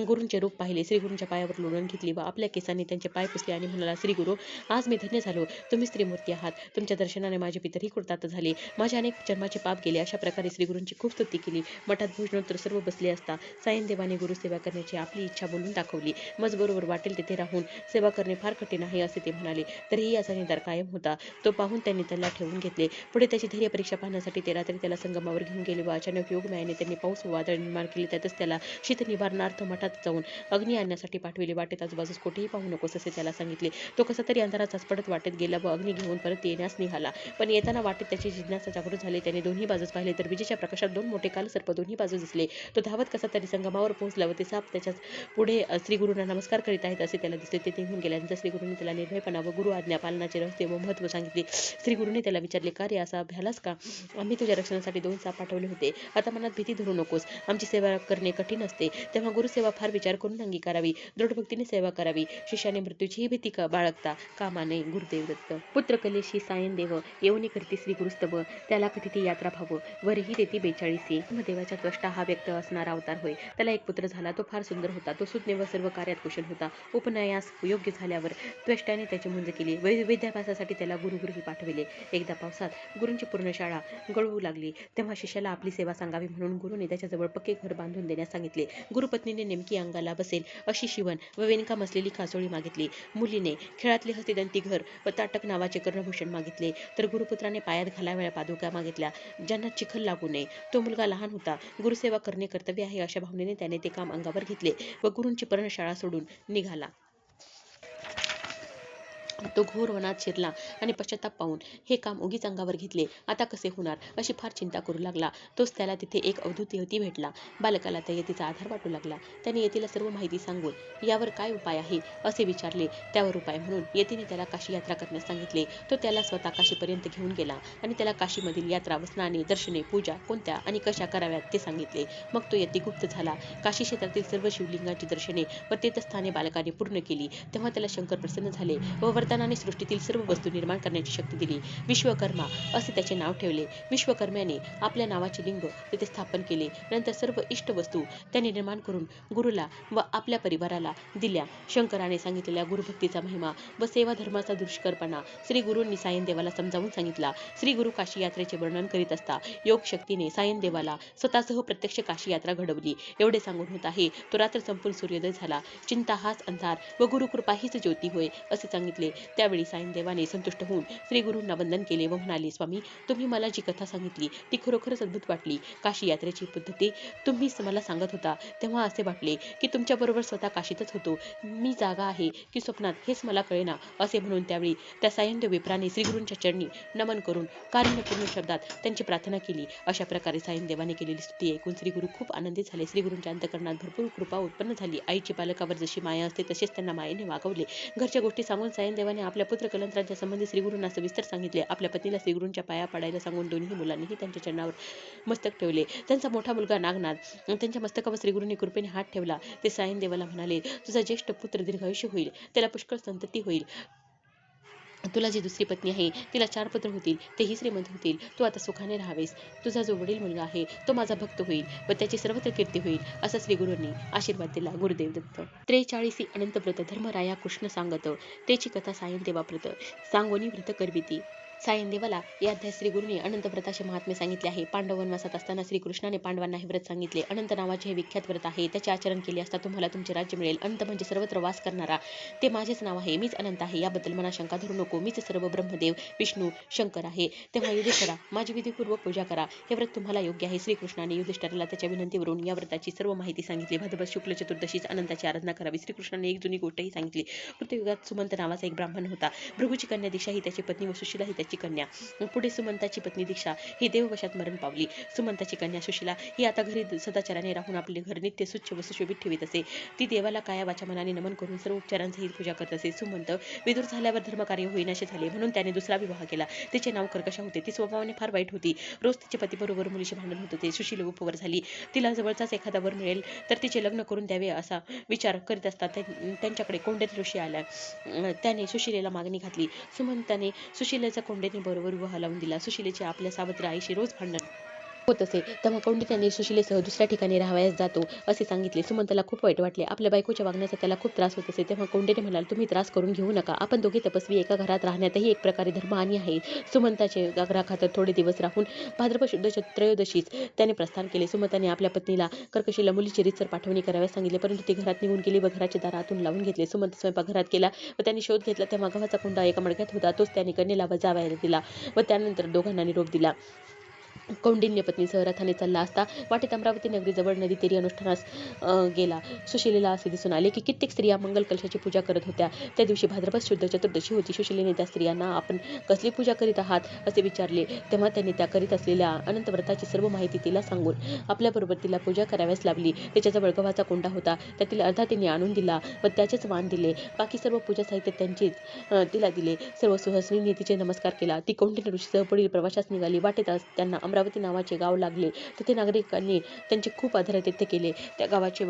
गुरूंचे रूप पाहिले. श्री गुरूंच्या पायावर लोळण घेतली व आपल्या केसांनी त्यांचे पाय पुसले आणि म्हणाला, श्री गुरु, आज मी धन्य झालो. तुम्हीच त्रिमूर्ती आहात. तुमच्या दर्शनाने माझे पितरही कृतार्थ झाले. माझे अनेक जन्माचे पाप गेले. अशा प्रकारे श्री गुरूंची खूप स्तुती केली. मठात भोजनोत्तर सर्व बसले असता सायनदेवाने गुरुसेवा करण्याची आपली इच्छा बोलून दाखवली. मज बरोबर वाटेल तिथे राहून सेवा करणे फार कठीण आहे असे ते म्हणाले. तरीही याचा निर्धार कायम होता. तो पाहून त्यांनी त्याला ठेवून घेतले. पुढे त्याची धैर्य परीक्षा पाहण्यासाठी ते रात्री त्याला संगमावर घेऊन गेले व अचानक योगमायाने त्यांनी पाऊस व वादळ निर्माण केले. त्यातच त्याला शीत निवारणार्थ मठात जाऊन अग्नी आणण्यासाठी पाठविले. वाटेत आजूबाजूस कोठेही पाहू नकोस असे त्याला सांगितले. तो कसा तरी अंधारात पडत वाटेत गेला व अग्नी घेऊन परत येण्यास निघाला. पण येताना वाटेत त्याची जिज्ञासा जागृत झाली. त्याने दोन्ही बाजूस पाहिले तर विजेच्या प्रकाशात दोन मोठे कालसर्प दोन्ही बाजूस दिसले. तो धावत कसा तरी संगमावर पोहोचला व ते साप त्याच्याच पुढे श्री गुरूंना नमस्कार करीत आहेत असे त्याला दिसले. ते निघून गेल्यानंतर श्री गुरूंनी त्याला निर्भयपणा व गुरु आज्ञा पालनाचे रहस्य व महत्त्व सांगितले. श्री गुरूंनी त्याला विचारले, का रे असा भ्यालास का? आम्ही तुझ्या रक्षणासाठी 2 साप पाठवले होते. आता मनात भीती धरू नकोस. आमची सेवा करणे कठीण असते, तेव्हा गुरुसेवा फार विचार करून अंगीकारावी. दृढ भक्तीने सेवा करावी. शिष्याने मृत्यूचीही भीती बाळगता कामा नये. गुरुदेव दत्त. पुत्र कलेशी सायनदेव येऊनी करती श्री गुरुस्तव, त्याला कधी ती यात्रा भाव वरही देती 42. देवाच्या त्वष्टा हा व्यक्त असणारा अवतार होय. त्याला एक पुत्र झाला. तो फार सुंदर होता. तो सुज्ञ व सर्व कार्यात कुशल होता. उपनयास योग्य झाल्यावर त्वष्टाने त्याची मुंज केली. विद्याभ्यासासाठी त्याला गुरुगृही पाठविले. एकदा पावसात गुरूंची पूर्ण शाळा गळू लागली, तेव्हा शिष्याला आपली सेवा सांगावी म्हणून गुरुने त्याच्याजवळ पक्के घर बांधून देण्यास सांगितले. गुरुपत्नीने नेमकी अंगाला बसेल अशी शिवण व विणकाम असलेली कासोळी मागितली. मुलीने खेळातले हस्तिदंती घर व ताटक नावाचे कर्णभूषण मागितले. तर गुरुपुत्राने पायात घालाव्या पादुका मागितल्या, ज्यांना चिखल लागू नये. तो मुलगा लहान होता. गुरुसेवा करणे कर्तव्य आहे अशा भावनेने त्याने ते काम अंगावर घेतले व गुरूंची पर्णशाळा सोडून निघाला. तो घोर वनात शिरला आणि पश्चाताप पाहून हे काम उगीच अंगावर घेतले, आता कसे होणार अशी फार चिंता करू लागला. तोच त्याला तिथे एक अवधूत यती भेटला. बालकाला त्या यतीचा आधार वाटू लागला. त्याने यतीला सर्व माहिती सांगून यावर काय उपाय आहे असे विचारले. त्यावर उपाय म्हणून यतीने त्याला काशी यात्रा करण्यास सांगितले. तो त्याला स्वतः काशीपर्यंत घेऊन गेला आणि त्याला काशीमधील यात्रा व स्नाने, दर्शने, पूजा कोणत्या आणि कशा कराव्यात ते सांगितले. मग तो यती गुप्त झाला. काशी क्षेत्रातील सर्व शिवलिंगांची दर्शने व तीर्थस्थाने बालकाने पूर्ण केली. तेव्हा त्याला शंकर प्रसन्न झाले व वरदानाने सृष्टीतील सर्व वस्तू निर्माण करण्याची शक्ती दिली. विश्वकर्मा असे त्याचे नाव ठेवले. विश्वकर्म्याने आपल्या नावाचे लिंग तिथे स्थापन केले. नंतर सर्व इष्ट वस्तू त्याने निर्माण करून गुरुला व आपल्या परिवाराला दिल्या. शंकराने सांगितलेल्या गुरुभक्तीचा महिमा व सेवा धर्माचा दुष्करपणा श्री गुरूंनी सायनदेवाला समजावून सांगितला. श्री गुरु काशी यात्रेचे वर्णन करीत असता योग शक्तीने सायनदेवाला स्वतःसह प्रत्यक्ष काशी यात्रा घडवली. एवढे सांगून होत आहे तो रात्र संपून सूर्योदय झाला. चिंता हाच अंधार व गुरुकृपा हीच ज्योती होय असे सांगितले. त्यावेळी सायनदेवाने संतुष्ट होऊन श्री गुरूंना वंदन केले व म्हणाले, स्वामी, तुम्ही मला जी कथा सांगितली ती खरोखरच अद्भुत वाटली. काशी यात्रेची पद्धती तुम्ही मला सांगत होता तेव्हा असे वाटले की तुमच्याबरोबर स्वतः काशीतच होतो. मी जागा आहे की स्वप्नात हेच मला कळेना असे म्हणून त्यावेळी त्या सायनदेव विप्राने श्रीगुरूंच्या चरणी नमन करून कारुण्यपूर्ण शब्दात त्यांची प्रार्थना केली. अशा प्रकारे सायनदेवाने केलेली स्तुती ऐकून श्रीगुरू खूप आनंदित झाले. श्रीगुरूंच्या अंतःकरणात भरपूर कृपा उत्पन्न झाली. आईची बालकावर जशी माया असते तसेच त्यांना मायेने वागवले. घरच्या गोष्टी सांगून सायनदेवाने आपल्या पुत्र कलंत्रांच्या संबंधी श्रीगुरूंना सविस्तर सांगितले. आपल्या पत्नीला श्रीगुरूंच्या पाया पडायला सांगून दोन्ही मुलांनीही त्यांच्या चरणावर मस्तक ठेवले. त्यांचा मोठा मुलगा नागनाथ त्यांच्या मस्तकावर श्रीगुरूंनी कृपेने हात ठेवला. ते सायनदेवाला म्हणाले, तुझा ज्येष्ठ पुत्र दीर्घायुष्य होईल, त्याला पुष्कळ संतती होईल. तुला जी दुसरी पत्नी आहे तिला 4 पुत्र होतील, तेही श्रीमंत होतील. तू आता सुखाने राहावेस. तुझा जो वडील मुलगा आहे तो माझा भक्त होईल व त्याची सर्वत्र कीर्ती होईल असा श्रीगुरूंनी आशीर्वाद दिला. गुरुदेव दत्त. 43 अनंत व्रत धर्मराया कृष्ण सांगत, त्याची कथा सायनदेवा व्रत सांगोनी व्रत करविती. सायनदेवाला या अध्यायात श्रीगुरूंनी अनंत व्रताचे महात्म्य सांगितले आहे. पांडव वनवासात असताना श्रीकृष्णाने पांडवांना हे व्रत सांगितले. अनंत नावाचे हे विख्यात व्रत आहे. त्याचे आचरण केले असता तुम्हाला तुमचे राज्य मिळेल. अनंत म्हणजे सर्वत्र वास करणारा. ते माझेच नाव आहे. मीच अनंत आहे. याबद्दल मना शंका धरू नको. मीच सर्व ब्रह्मदेव, विष्णू, शंकर आहे. तेव्हा युधिष्ठिरा माझी विधीपूर्वक पूजा करा. हे व्रत तुम्हाला योग्य आहे. श्रीकृष्णाने युधिष्ठिराला त्याच्या विनंतीवरून या व्रताची सर्व माहिती सांगितली. भाद्रपद शुक्ल चतुर्दशीच अनंताची आराधना करावी. श्रीकृष्णाने एक जुनी गोष्टही सांगितली. कृतयुगात सुमंत नावाचा एक ब्राह्मण होता. भृगूची कन्या दीक्षा ही त्याची पत्नी व सुशीला ही त्याची कन्या. पुढे सुमंताची पत्नी दीक्षा ही देववशात मरण पावली. सुमंताची कन्या सुशीला ही आता घरी सदाचाराने राहून आपले घर नित्य स्वच्छ व सुशोभित ठेवीत असे. ती देवाला काया वाचा मनाने नमन करून सर्व उपचारांसहित पूजा करत असे. सुमंत विदूर झाल्यावर धर्मकार्य होईनासे झाले म्हणून त्याने दुसरा विवाह केला. तिचे नाव कर्कशा होते. ती स्वभावाने फार वाईट होती. रोज तिचे पतीबरोबर मुलीशी भांडण होत होते. सुशीला उपवर झाली. तिला जवळचाच एखादा वर मिळेल तर तिचे लग्न करून द्यावे असा विचार करीत असतात त्यांच्याकडे कोंडेत ऋषी आला. त्याने सुशीलेला मागणी घातली. सुमंताने सुशीलेचा कोंडेने बरोबर विवाह लावून दिला. सुशीलेचे आपल्या सावत्र आईशी रोज भांडण होत असे तेव्हा कौंडिन्याने सुशिलेसह दुसऱ्या ठिकाणी राहावयास जातो असे सांगितले. सुमंतला खूप वाईट वाटले. आपल्या बायकोच्या वागण्याचा त्याला खूप त्रास होत असे. तेव्हा कौंडिन्य म्हणाला, तुम्ही त्रास करून घेऊ नका. आपण दोघे तपस्वी एका घरात राहण्यातही एक प्रकारे धर्महानी आहे. सुमंताचे आग्रहाखातर थोडे दिवस राहून भाद्रपद शुद्ध त्रयोदशीस त्याने प्रस्थान केले. सुमंताने आपल्या पत्नीला कर्कशीला मुलीची रीतसर पाठवणी कराव्यास सांगितले, परंतु ती घरात निघून गेली व घराचे दार आतून लावून घेतले. सुमंत स्वयंपाकघरात गेला व त्याने शोध घेतला तेव्हा गव्हाचा कुंडा एका मडक्यात होता. तोच त्याने कन्येला वजावायला दिला व त्यानंतर दोघांना निरोप दिला. कौंडिन्य पत्नीसह रथाने चालला असता वाटेत अमरावती नगरीजवळ नदी तीरी अनुष्ठानास गेला. सुशिलेला असे दिसून आले की कित्येक स्त्रिया मंगल कलशाची पूजा करत होत्या. त्या दिवशी भाद्रपद शुद्ध चतुर्दशी होती. सुशिलेने त्या स्त्रियांना आपण कसली पूजा करीत आहात असे विचारले. तेव्हा त्यांनी त्या करीत असलेल्या अनंत व्रताची सर्व माहिती तिला सांगून आपल्याबरोबर तिला पूजा कराव्यास लावली. त्याच्याजवळ गव्हाचा कुंडा होता. त्यातील अर्धा तिने आणून दिला व त्याचेच वाण दिले. बाकी सर्व पूजा साहित्य त्यांचेच तिला दिले. सर्व सुहसनीने तिचे नमस्कार केला. ती कौंडिन्य ऋषीसह पुढील प्रवासास निघाली. वाटेत त्यांना अमरावती नावाचे गाव लागले. तेथे नागरिकांनी त्यांचे खूप आदरातिथ्य केले. त्या गावाचे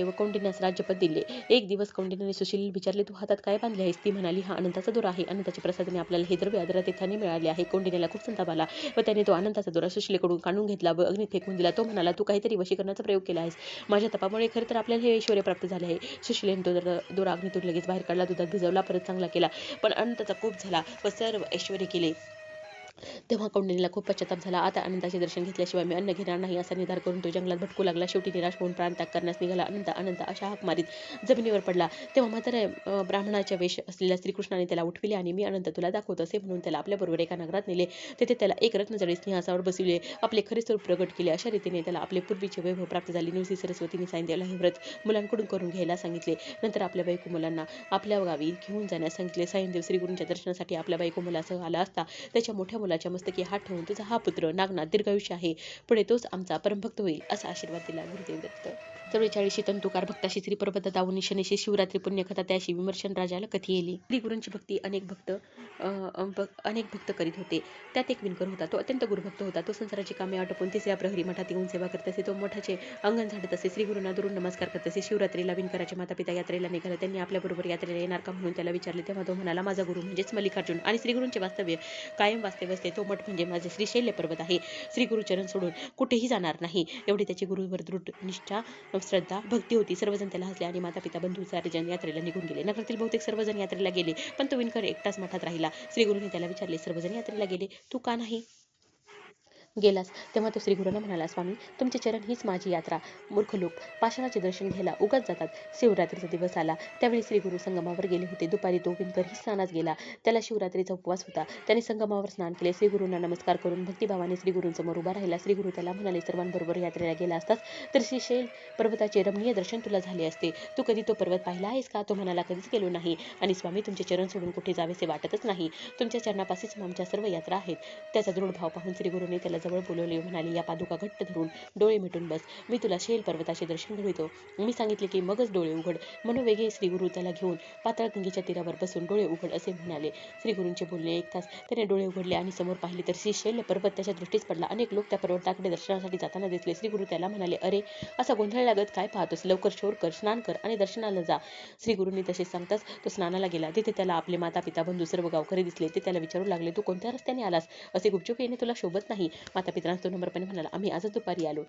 व कौंडिन्यास राज्यपद दिले. एक दिवस कौंडिन्याने सुशिलेला विचारले, तू हातात काय बांधले आहेस? ती म्हणाली, हा अनंताचा दोरा आहे. अनंताच्या प्रसादाने आपल्याला हे द्रव्य आदरातिथ्याने मिळाले आहे. कौंडिन्याला खूप संताप आला व त्याने तो अनंताचा दोरा सुशिलेकडून काढून घेतला व अग्नीत फेकून दिला. तो म्हणाला, तू काहीतरी वशीकरणाचा प्रयोग केला आहेस. माझ्या तपामुळे खरे तर आपल्याला हे ऐश्वर्य प्राप्त झाले आहे. सुशिलेने तो दोरा अग्नीतून लगेच बाहेर काढला, दुधात भिजवला, परत चांगला केला, पण अनंताचा कोप झाला व सर्व ऐश्वर्य केले. तेव्हा कौंडिन्याला खूप पश्चाताप झाला. आता अनंताचे दर्शन घेतल्याशिवाय मी अन्न घेणार नाही असा निर्धार करून तो जंगलात भटकू लागला. शेवटी निराश होऊन प्राणत्याग करण्यास निघाला. अनंत अनंत अशा हाक मारीत जमिनीवर पडला. तेव्हा म्हाताऱ्या ब्राह्मणाच्या वेश असलेल्या श्रीकृष्णाने त्याला उठविले आणि मी अनंत तुला दाखवतो असे म्हणून त्याला आपल्याबरोबर एका नगरात नेले. तेथे त्याला एक रत्नजडित सिंहासनावर बसविले. आपले खरे स्वरूप प्रगट केले. अशा रीतीने त्याला आपले पूर्वीचे वैभव प्राप्त झाले. नृसिंह सरस्वतीने सांगितलेला हे व्रत मुलांकडून करून घ्यायला सांगितले. नंतर आपल्या बायको मुलांना आपल्या गावी घेऊन जाण्यास सांगितले. सायनदेव श्रीगुरूंच्या दर्शनासाठी आपल्या बायको मुलासह आला असता त्याच्या मोठ्या मुलाच्या मस्तकी हात ठेवून, तुझा हा पुत्र नागनाथ दीर्घायुष्य आहे, पुढे तोच आमचा परमभक्त होईल असा आशीर्वाद दिला. गुरुदेव दत्त. 44 तंतुकार भक्ताशी श्री परबत दावून शनीशी शिवरात्री पुण्यकथा त्याशी विमर्शन राजाला कथी येली. श्री गुरूंची भक्ती अनेक भक्त करीत होते. त्यात एक विणकर होता. तो अत्यंत गुरुभक्त होता. तो संसाराची कामे आटोपून तिसऱ्या प्रहरी मठात येऊन सेवा करत असे. तो मठाचे अंगण झाडत असे. श्री गुरूंना दुरून नमस्कार करत असे. शिवरात्रीला विणकराचे माता पिता यात्रेला निघाले. त्यांनी आपल्याबरोबर यात्रेला येणार का म्हणून त्याला विचारले. तेव्हा तो म्हणाला, माझा गुरु म्हणजेच मल्लिकार्जुन आणि श्रीगुरूंचे वास्तव्य कायम वास्तव्य असते. तो मठ म्हणजे माझे श्रीशैल्य पर्वत आहे. श्रीगुरु चरण सोडून कुठेही जाणार नाही. एवढी त्याची गुरुवर दृढ निष्ठा, श्रद्धा, भक्ती होती. सर्वजण त्याला हसले आणि माता पिता बंधू सारेजण यात्रेला निघून गेले. नगरातील बहुतेक सर्वजण यात्रेला गेले, पण तो विणकर एकटाच मठात राहिला. श्रीगुरूंनी त्याला विचारले, सर्वजण यात्रेला गेले, तू का नाही गेलास? तेव्हा तो श्रीगुरूंना म्हणाला, स्वामी, तुमचे चरण हीच माझी यात्रा. मूर्ख लोक पाषाणाचे दर्शन घ्यायला उगाच जातात. शिवरात्रीचा दिवस आला. त्यावेळी श्रीगुरू संगमावर गेले होते. दुपारी तो विणकरही स्नानास गेला. त्याला शिवरात्रीचा उपवास होता. त्याने संगमावर स्नान केले. श्रीगुरूंना नमस्कार करून भक्तिभावाने श्रीगुरूंसमोर उभा राहिला. श्रीगुरू त्याला म्हणाले, सर्वांबरोबर यात्रेला गेला असतास तर श्रीशैल पर्वताचे रमणीय दर्शन तुला झाले असते. तू कधी तो पर्वत पाहिला आहेस का? तो म्हणाला, कधीच गेलो नाही. आणि स्वामी, तुमचे चरण सोडून कुठे जावेसे वाटतच नाही. तुमच्या चरणापाशीच आमच्या सर्व यात्रा आहेत. त्याचा दृढ भाव पाहून श्रीगुरूंनी त्याला जवळ बोलवले. म्हणाले, या पादुका घट्ट धरून डोळे मिटून बस. मी तुला शैल पर्वताचे दर्शन घडवितो. मी सांगितले की मगच डोळे उघड. मनोवेगे श्रीगुरू त्याला घेऊन पाताळ गंगेच्या तीरावर बसून डोळे उघड असे म्हणाले. श्रीगुरूंचे बोलणे ऐकताच त्याने डोळे उघडले आणि समोर पाहिले तर श्रीशैल्य पर्वत त्याच्या दृष्टीस पडला. अनेक लोक त्या पर्वताकडे दर्शनासाठी जाताना दिसले. श्रीगुरू त्याला म्हणाले, अरे, असा गोंधळ लागत काय पाहतोस? लवकर शोर कर, स्नान कर आणि दर्शनाला जा. श्रीगुरूंनी तसे सांगताच तो स्नानाला गेला. तिथे त्याला आपले माता पिता बंधू सर्व गावकरी दिसले. ते त्याला विचारू लागले, तू कोणत्या रस्त्याने आलास? असे गुपचूप येणे तुला शोभत नाही. माता पितरांस तो नम्रपणे म्हणाला, आम्ही आजच दुपारी आलो.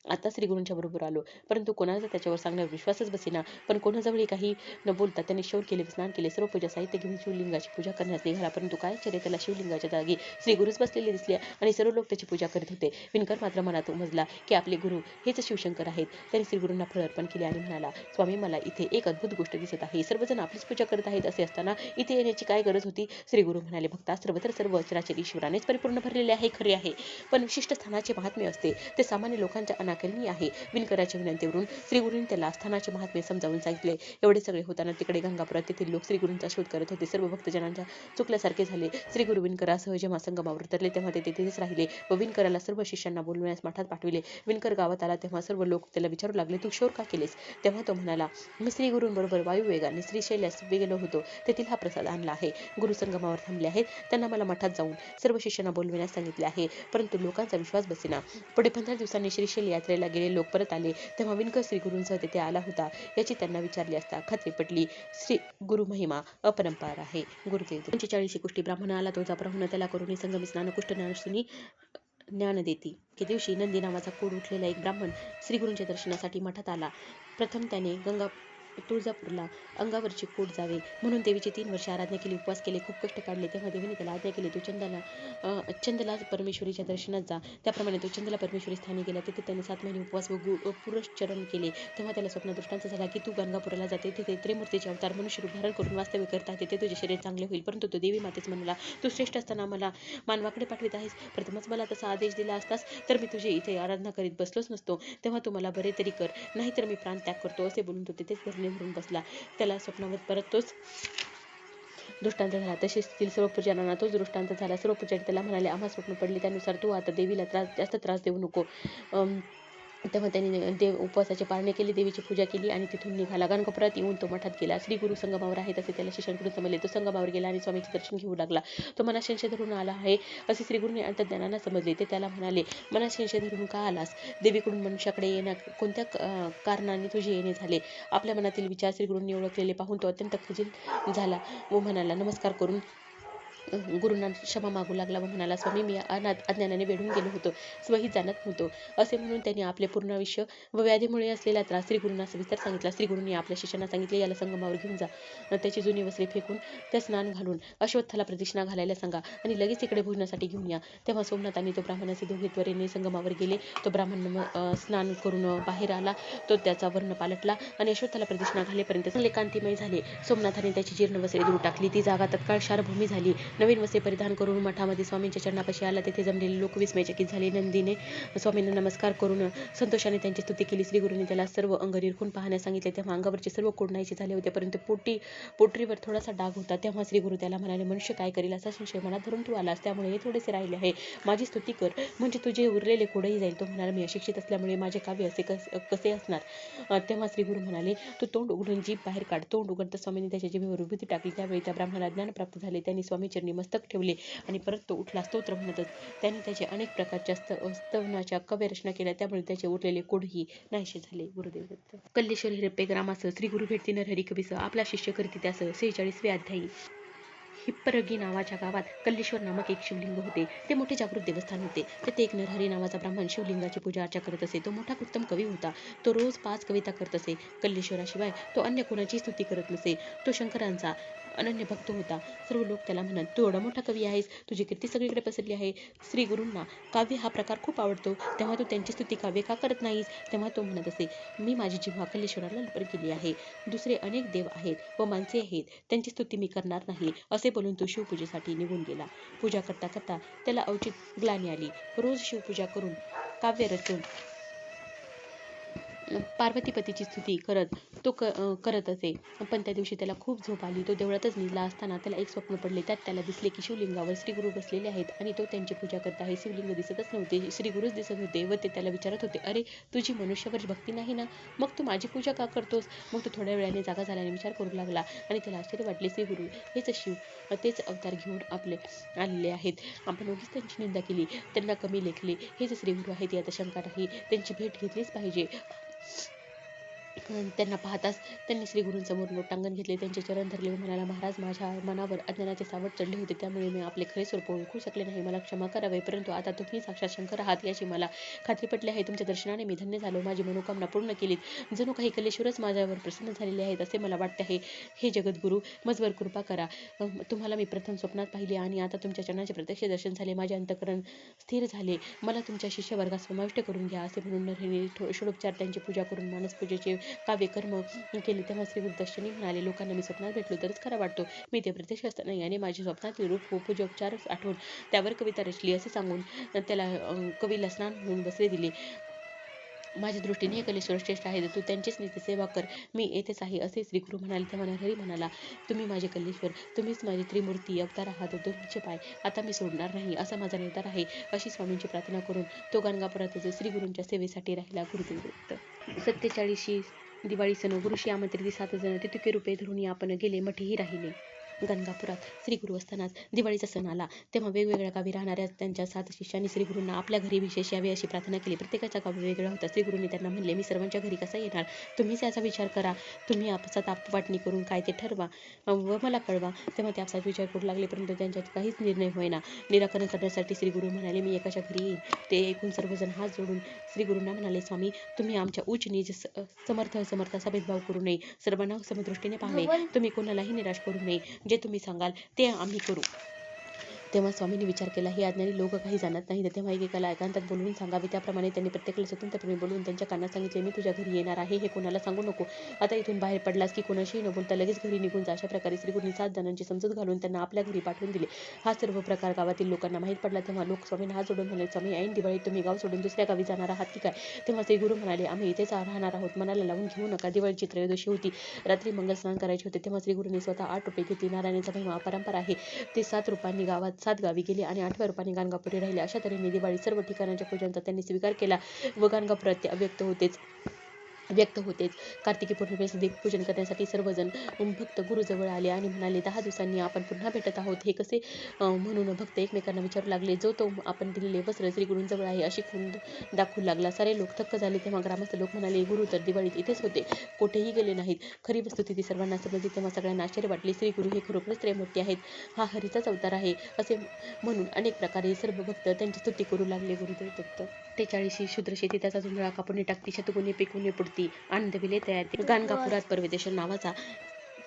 आता श्रीगुरूंच्या बरोबर आलो. परंतु कोणाचा त्याच्यावर सांगण्यावर विश्वासच बसेना. पण कोणाजवळही काही न बोलता त्याने शौर केले, स्नान केले, सर्व पूजा साहित्य घेऊन शिवलिंगाची पूजा करण्यास निघाला. परंतु काय आश्चर्य, त्याला शिवलिंगाच्या जागी श्रीगुरूच बसलेले दिसले आणि सर्व लोक त्याची पूजा करीत होते. विणकर मात्र मनात उमजला की आपले गुरु हेच शिवशंकर आहेत. त्याने श्रीगुरूंना फळ अर्पण केले आणि म्हणाला, स्वामी, मला इथे एक अद्भुत गोष्ट दिसत आहे. सर्वजण आपलीच पूजा करत आहेत. असे असताना इथे येण्याची काय गरज होती? श्रीगुरू म्हणाले, भक्ता, सर्वत्र सर्व चराचर ईश्वरानेच परिपूर्ण भरलेले आहे, खरे आहे. पण विशिष्ट स्थानाचे महात्म्य असते. ते सामान्य लोकांच्या अनाकलनीय आहे. विणकराच्या विनंतीवरून श्रीगुरूंनी त्याला स्थानाचे महात्म्य समजावून सांगितले. एवढे सगळे होताना तिकडे गंगापुरात तेथील लोक श्रीगुरूंचा शोध करत होते. सर्व भक्तजनांच्या चुकल्यासारखे झाले. श्रीगुरू विणकरासह जेव्हा संगमावर उतरले तेव्हा ते तिथेच राहिले व विणकराला सर्व शिष्यांना बोलवण्यास मठात पाठविले. विणकर गावात आला तेव्हा सर्व लोक त्याला विचारू लागले, तू शोर का केलेस? तेव्हा तो म्हणाला, मी श्रीगुरूंबरोबर वायुवेगाने श्रीशैल्यास गेलो होतो. तेथील हा प्रसाद आणला आहे. गुरु संगमावर थांबले आहेत. त्यांना मला मठात जाऊन सर्व शिष्यांना बोलविण्यास सांगितले आहे. परंतु लोकांचा विश्वास बसेना. पुढे 15 दिवसांनी श्रीशैल यात्रेला गेले लोक परत आले. तेव्हा विणकर श्रीगुरूंसह तेथे आला होता. याची त्यांना विचारले असता खात्री पटली. श्री गुरु महिमा अपरंपार आहे. गुरुदेव. 45 कुष्टी ब्राह्मण आला तो जापराहून त्याला करून संगमी स्नान कुष्ठ नाशनी ज्ञान देती. एके दिवशी नंदी नावाचा कोड उठलेला एक ब्राह्मण श्रीगुरूंच्या दर्शनासाठी मठात आला. प्रथम त्याने तुळजापूरला अंगावरचे कोट जावे म्हणून देवीची 3 वर्षे आराधना केली, उपवास केले, खूप कष्ट काढले. तेव्हा देवीने त्याला आज्ञा केली, तू चंदला परमेश्वरीच्या दर्शनात जा. त्याप्रमाणे तो चंदला परमेश्वरी स्थानी गेला. तिथे त्याने 7 महिने उपवास व पुरश्चरण केले. तेव्हा त्याला स्वप्न दृष्टांत झाला की तू गंगापुराला जाते, तिथे त्रिमूर्तीचे अवतार मनुष्य रूप धारण करून वास्तव्य करता, तिथे तुझे शरीर चांगले होईल. परंतु तो देवी मातेच म्हणाला, तू श्रेष्ठ असताना मला मानवाकडे पाठवित आहेस. प्रथमच मला तसा आदेश दिला असतास तर मी तुझी इथे आराधना करीत बसलोच नसतो. तेव्हा तू मला बरे तरी कर, नाहीतर मी प्राण त्याग करतो. असे बोलून तो तिथेच धरून बसला. त्याला स्वप्नावर परत तोच दृष्टांत झाला. तसेच सर्व पूजनांना तोच दृष्टांत झाला. सर्व पुजारी त्याला म्हणाले, आम्हा स्वप्न पडले, त्यानुसार तू आता देवीला जास्त त्रास देऊ नको. तेव्हा त्यांनी उपवासाचे पाळणे केले, देवीची पूजा केली आणि तिथून निघाला. गणगापुरात येऊन तो मठात गेला. श्री गुरु संगमावर आहेत असे त्याला शिष्यांकडून समजले. तो संगमावर गेला आणि स्वामीचे दर्शन घेऊ लागला. तो मनात संशय धरून आला आहे असे श्रीगुरूंनी अंतर्ज्ञानाने समजले. ते त्याला म्हणाले, मनात संशय धरून का आलास? देवीकडून मनुष्याकडे कोणत्या कारणाने तुझे येणे झाले? आपल्या मनातील विचार श्रीगुरूंनी ओळखलेले पाहून तो अत्यंत खजील झाला व म्हणाला, नमस्कार करून गुरूंना क्षमा मागू लागला व म्हणाला, स्वामी, मी अज्ञानाने वेढून गेलो होतो, स्वही जाणत नव्हतो. असे म्हणून त्यांनी आपले पूर्ण आयुष्य व व्याधीमुळे असलेला त्रास श्रीगुरूंना सविस्तर सांगितला. श्रीगुरूंनी आपल्या शिष्यांना सांगितले, याला संगमावर घेऊन जा. त्याची जुनी वस्त्रे फेकून त्या स्नान घालून अश्वत्थाला प्रदक्षिणा घालायला सांगा आणि लगेच इकडे भोजनासाठी घेऊन या. तेव्हा सोमनाथ आणि तो ब्राह्मण असे दोघे त्वरेने संगमावर गेले. तो ब्राह्मण स्नान करून बाहेर आला. तो त्याचा वर्ण पालटला आणि अश्वत्थाला प्रदक्षिणा घालेपर्यंत चांगले कांतिमय झाले. सोमनाथाने त्याची जीर्ण वस्त्रे दूर टाकली. ती जागा तत्काळ क्षारभूमी झाली. नवीन वस्त्रे परिधान करून मठामध्ये स्वामींच्या चरणापाशी आला. तेथे जमलेले लोक विस्मयचकित झाले. नंदीने स्वामींना नमस्कार करून संतोषाने त्यांची स्तुती केली. श्रीगुरूंनी त्याला सर्व अंग निरखून पाहण्यास सांगितले. तेव्हा अंगावरचे सर्व कोड नाहीसे झाले होते, परंतु पोटरीवर थोडासा डाग होता. तेव्हा श्रीगुरू त्याला म्हणाले, मनुष्य काय करील असा संशय मनात धरून तू आलास, त्यामुळे हे थोडेसे राहिले आहे. माझी स्तुती कर, म्हणजे तुझे उरलेले कोडही जाईल. तो म्हणाला, मी अशिक्षित असल्यामुळे माझे काव्य असे कसे असणार? तेव्हा श्रीगुरू म्हणाले, तू तोंड उघडून जीभ बाहेर काढ. तोंड उघडता स्वामींनी त्याच्या जिभेवर विभूती टाकली. त्यावेळी त्या ब्राह्मणाला ज्ञान प्राप्त झाले. त्यांनी स्वामीचरणी मस्तक ठेवले आणि परत तो उठला. स्तोत्र म्हणतच त्याने त्याचे अनेक प्रकारच्या स्तवनाच्या काव्यरचना केल्या. त्यामुळे त्याचे उरलेले कोडही नाहीसे झाले. गुरुदेव दत्त. कल्लेश्वर हिरप्पे ग्रामासह श्रीगुरू भेटती नरहरी कवीसह आपला शिष्य करीती त्यासह 46वे अध्यायी. हिप्परगी नावाच्या गावात कल्लेश्वर नामक एक शिवलिंग होते. ते मोठे जागृत देवस्थान होते. तेथे एक नरहरी नावाचा ब्राह्मण शिवलिंगाची पूजा अर्चा करत असे. तो मोठा उत्तम कवी होता. तो रोज 5 कविता करत असे. कल्लेश्वराशिवाय तो अन्य कोणाची स्तुती करत नसे. तो शंकरांचा अनन्य भक्त होता. सर्व लोक त्याला म्हणत, तू एवढा मोठा कवी आहेस, तुझी कीर्ती सगळीकडे पसरली आहे. श्रीगुरूंना काव्य हा प्रकार खूप आवडतो, तेव्हा तू त्यांची स्तुती काव्य का करत नाहीस? तेव्हा तो म्हणत असे, मी माझी जिव्हा कल्लेश्वराला अर्पण केली आहे. दुसरे अनेक देव आहेत व माणसे आहेत, त्यांची स्तुती मी करणार नाही. असे बोलून तो शिवपूजेसाठी निघून गेला. पूजा करता करता त्याला अवचित ग्लानी आली. रोज शिवपूजा करून काव्य रचून पार्वतीपतीची स्तुती करत असे. पण त्या दिवशी त्याला खूप झोप आली. तो देवळातच निजला असताना त्याला एक स्वप्न पडले. त्यात त्याला दिसले की शिवलिंगावर श्रीगुरू बसलेले आहेत आणि तो त्यांची पूजा करत आहे. शिवलिंग दिसतच नव्हते, श्रीगुरूच दिसत होते व ते त्याला विचारत होते, अरे, तुझी मनुष्यवर भक्ती नाही ना, मग तू माझी पूजा का करतोस? मग तो थोड्या वेळाने जागा झाल्याने विचार करू लागला आणि त्याला आश्चर्य वाटले. श्रीगुरू हेच शिव, तेच अवतार घेऊन आपले आलेले आहेत. आपण उगीच त्यांची निंदा केली, त्यांना कमी लेखले. हेच श्रीगुरू आहेत यात शंका नाही. त्यांची भेट घेतलीच पाहिजे. त्यांना पाहताच त्यांनी श्रीगुरूंसमोर लोटांगण घेतले, त्यांचे चरण धरले व म्हणाला, महाराज, माझ्या मनावर अज्ञानाचे सावट चढले होते, त्यामुळे मी आपले खरे स्वरूप ओळखू शकले नाही. मला क्षमा करावे. परंतु आता तुम्ही साक्षात शंकर आहात याची मला खात्री पटली आहे. तुमच्या दर्शनाने मी धन्य झालो. माझी मनोकामना पूर्ण केलीत. जणू काही कल्लेश्वरच माझ्यावर प्रसन्न झालेले आहेत असे मला वाटते आहे. हे जगद्गुरू, मजवर कृपा करा. तुम्हाला मी प्रथम स्वप्नात पाहिले आणि आता तुमच्या चरणाचे प्रत्यक्ष दर्शन झाले. माझे अंतःकरण स्थिर झाले. मला तुमच्या शिष्यवर्गात समाविष्ट करून घ्या. असे म्हणून नरहरीने षोडोपचार त्यांची पूजा करून मानसपूजेचे काव्यकर्म केले. तेव्हा श्रीगुरू दर्शनी म्हणाले, लोकांना मी स्वप्नात भेटलो तरच खरा वाटतो. मी ते प्रत्यक्ष असताना याने माझे स्वप्नातील रूप व पूजोपचार आठवून त्यावर कविता रचली असे सांगून त्याला कवीला स्नान म्हणून वस्त्रे दिली. माझ्या दृष्टीने हे कल्लेश्वर श्रेष्ठ आहे, तू त्यांचीच नित्य सेवा कर. मी येथेच आहे असे श्रीगुरू म्हणाले. तेव्हा नरहरी म्हणाला, तुम्ही माझे कल्लेश्वर, तुम्हीच माझी त्रिमूर्ती अवतार आहात. तुमचे पाय आता मी सोडणार नाही असा माझा निर्धार आहे. अशी स्वामींची प्रार्थना करून तो गणगापुरातच श्रीगुरूंच्या सेवेसाठी राहिला. गुरुदेव दत्त. 47शी दिवाळी सण. गुरुशी आमंत्रित 7 जण तितुके रूपे धरून आपण गेले, मठेही राहिले. गाणगापुरात श्री गुरु असतानाच दिवाळीचा सण आला तेव्हा वेगवेगळ्या गावी राहणाऱ्या त्यांच्या 7 शिष्यांनी श्री गुरूंना आपल्या घरी विशेष यावे अशी प्रार्थना केली. प्रत्येकाचा गाव वेगळा होता. श्री गुरूंनी त्यांना म्हणले, मी सर्वांच्या घरी कसा येणार? तुम्हीच याचा विचार करा. तुम्ही आपसात वाटणी करून काय ते ठरवा व मला कळवा. तेव्हा ते आपसात विचार करू लागले, परंतु त्यांच्यात काहीच निर्णय होईना. निराकरण करण्यासाठी श्री गुरु म्हणाले, मी एकाच्या घरी येईन. ते ऐकून सर्वजण हात जोडून श्री गुरूंना म्हणाले, स्वामी, तुम्ही आमच्या उच्च नीच समर्थ असमर्थ असा भेदभाव करू नये. सर्वांना समदृष्टीने पाहावे. तुम्ही कोणालाही निराश करू नये. जे तुम्ही सांगाल ते आम्ही करू. तेव्हा स्वामींनी विचार केला, हे अज्ञानी लोक काही जाणत नाहीत. तेव्हा एकेकाला एकांतात बोलवून सांगावे. त्याप्रमाणे त्यांनी प्रत्येकाला स्वतंत्रपणे बोलवून त्यांच्या कानात सांगितले, मी तुझ्या घरी येणार आहे हे कोणाला सांगू नको. आता इथून बाहेर पडलास की कोणाशीही न बोलता लगेच घरी निघून जा. अशा प्रकारे श्री गुरूंनी 7 जणांची समजूत घालून त्यांना आपल्या घरी पाठवून दिले. हा सर्व प्रकार गावातील लोकांना माहीत पडला. तेव्हा लोक स्वामींना हात जोडून म्हणाले, स्वामी, ऐन दिवाळीत तुम्ही गाव सोडून दुसऱ्या गावी जाणार आहात की काय? तेव्हा श्री गुरु म्हणाले, आम्ही इथेच राहणार आहोत. मनाला लावून घेऊ नका. दिवाळीची त्रयोदशी होती. रात्री मंगल स्नान करायचे होते. तेव्हा श्री गुरूंनी स्वतः 8 रुपये घेतली. नारायणाचा महिमा अपरंपार आहे. ते 7 रुपयांनी 7 गावी गेले आणि 8व्या रुपयाने गाणगापुरी राहिले. अशा तऱ्हेने दिवाळी सर्व ठिकाणांच्या पूजांचा त्यांनी स्वीकार केला व गाणगापुरात ते व्यक्त होतेच. कार्तिकी पौर्णिमेचे दीपपूजन करण्यासाठी सर्वजण भक्त गुरुजवळ आले आणि म्हणाले, 10 दिवसांनी आपण पुन्हा भेटत आहोत, हे कसे? म्हणून भक्त एकमेकांना विचारू लागले. जो तो आपण दिलेले वस्त्र श्री गुरूंजवळ आहे अशी खूण दाखवू लागला. सारे लोक थक्क झाले. तेव्हा ग्रामस्थ लोक म्हणाले, गुरु तर दिवाळीत इथेच होते, कोठेही गेले नाहीत. खरी वस्तुस्थिती सर्वांना समजली. तेव्हा सगळ्यांना आश्चर्य वाटले. श्री गुरु हे खरोखरच त्रयमूर्ती आहेत. हा हरीचाच अवतार आहे असे म्हणून अनेक प्रकारे सर्व भक्त त्यांची स्तुती करू लागले. गुरुदेव दत्त. 43 शूद्र शेती त्याचा जुंधळा कापून टाकती, शतगुणी पिकवणे पुढती, आनंद विले तयार. गाणगापुरात परवेदेश्वर नावाचा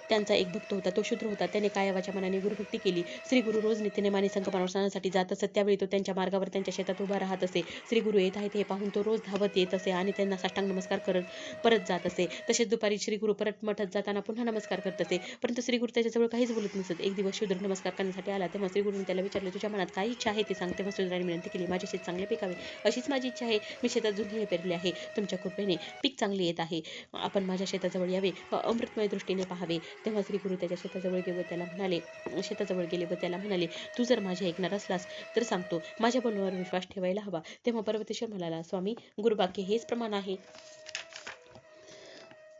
त्यांचा एक भक्त होता. तो शूद्र होता. त्याने कायावाच्या मनाने गुरुभक्ती केली. श्री गुरु रोज नित्यनेमाने संगमावर स्नानासाठी जात असत. त्यावेळी तो त्यांच्या मार्गावर त्यांच्या शेतात उभा राहत असे. श्री गुरु येत आहेत हे पाहून तो रोज धावत येत असे आणि त्यांना साष्टांग नमस्कार करत परत जात असे. तसेच दुपारी श्री गुरु परत मठात जाताना पुन्हा नमस्कार करत असे, परंतु श्री गुरु त्याच्याजवळ काहीच बोलत नसत. एक दिवस शूद्र नमस्कार करण्यासाठी आला. तेव्हा श्री गुरुंनी त्याला विचारले, तुझ्या मनात काय इच्छा आहे ते सांग. तेव्हा शूद्राने विनंती केली, माझे शेत चांगले पिकावे अशीच माझी इच्छा आहे. मी शेतात जुंधळे पेरले आहे. तुमच्या कृपेने पीक चांगले येत आहे. आपण माझ्या शेताजवळ यावे व अमृतमय दृष्टीने पाहावे. तेव्हा श्री गुरु त्याच्या शेताजवळ गेले व त्याला म्हणाले, तू जर माझे ऐकणार असलास तर सांगतो, माझ्या बोलण्यावर विश्वास ठेवायला हवा. तेव्हा पर्वतेश्वर म्हणाला, स्वामी, गुरुवाक्य हेच प्रमाण आहे.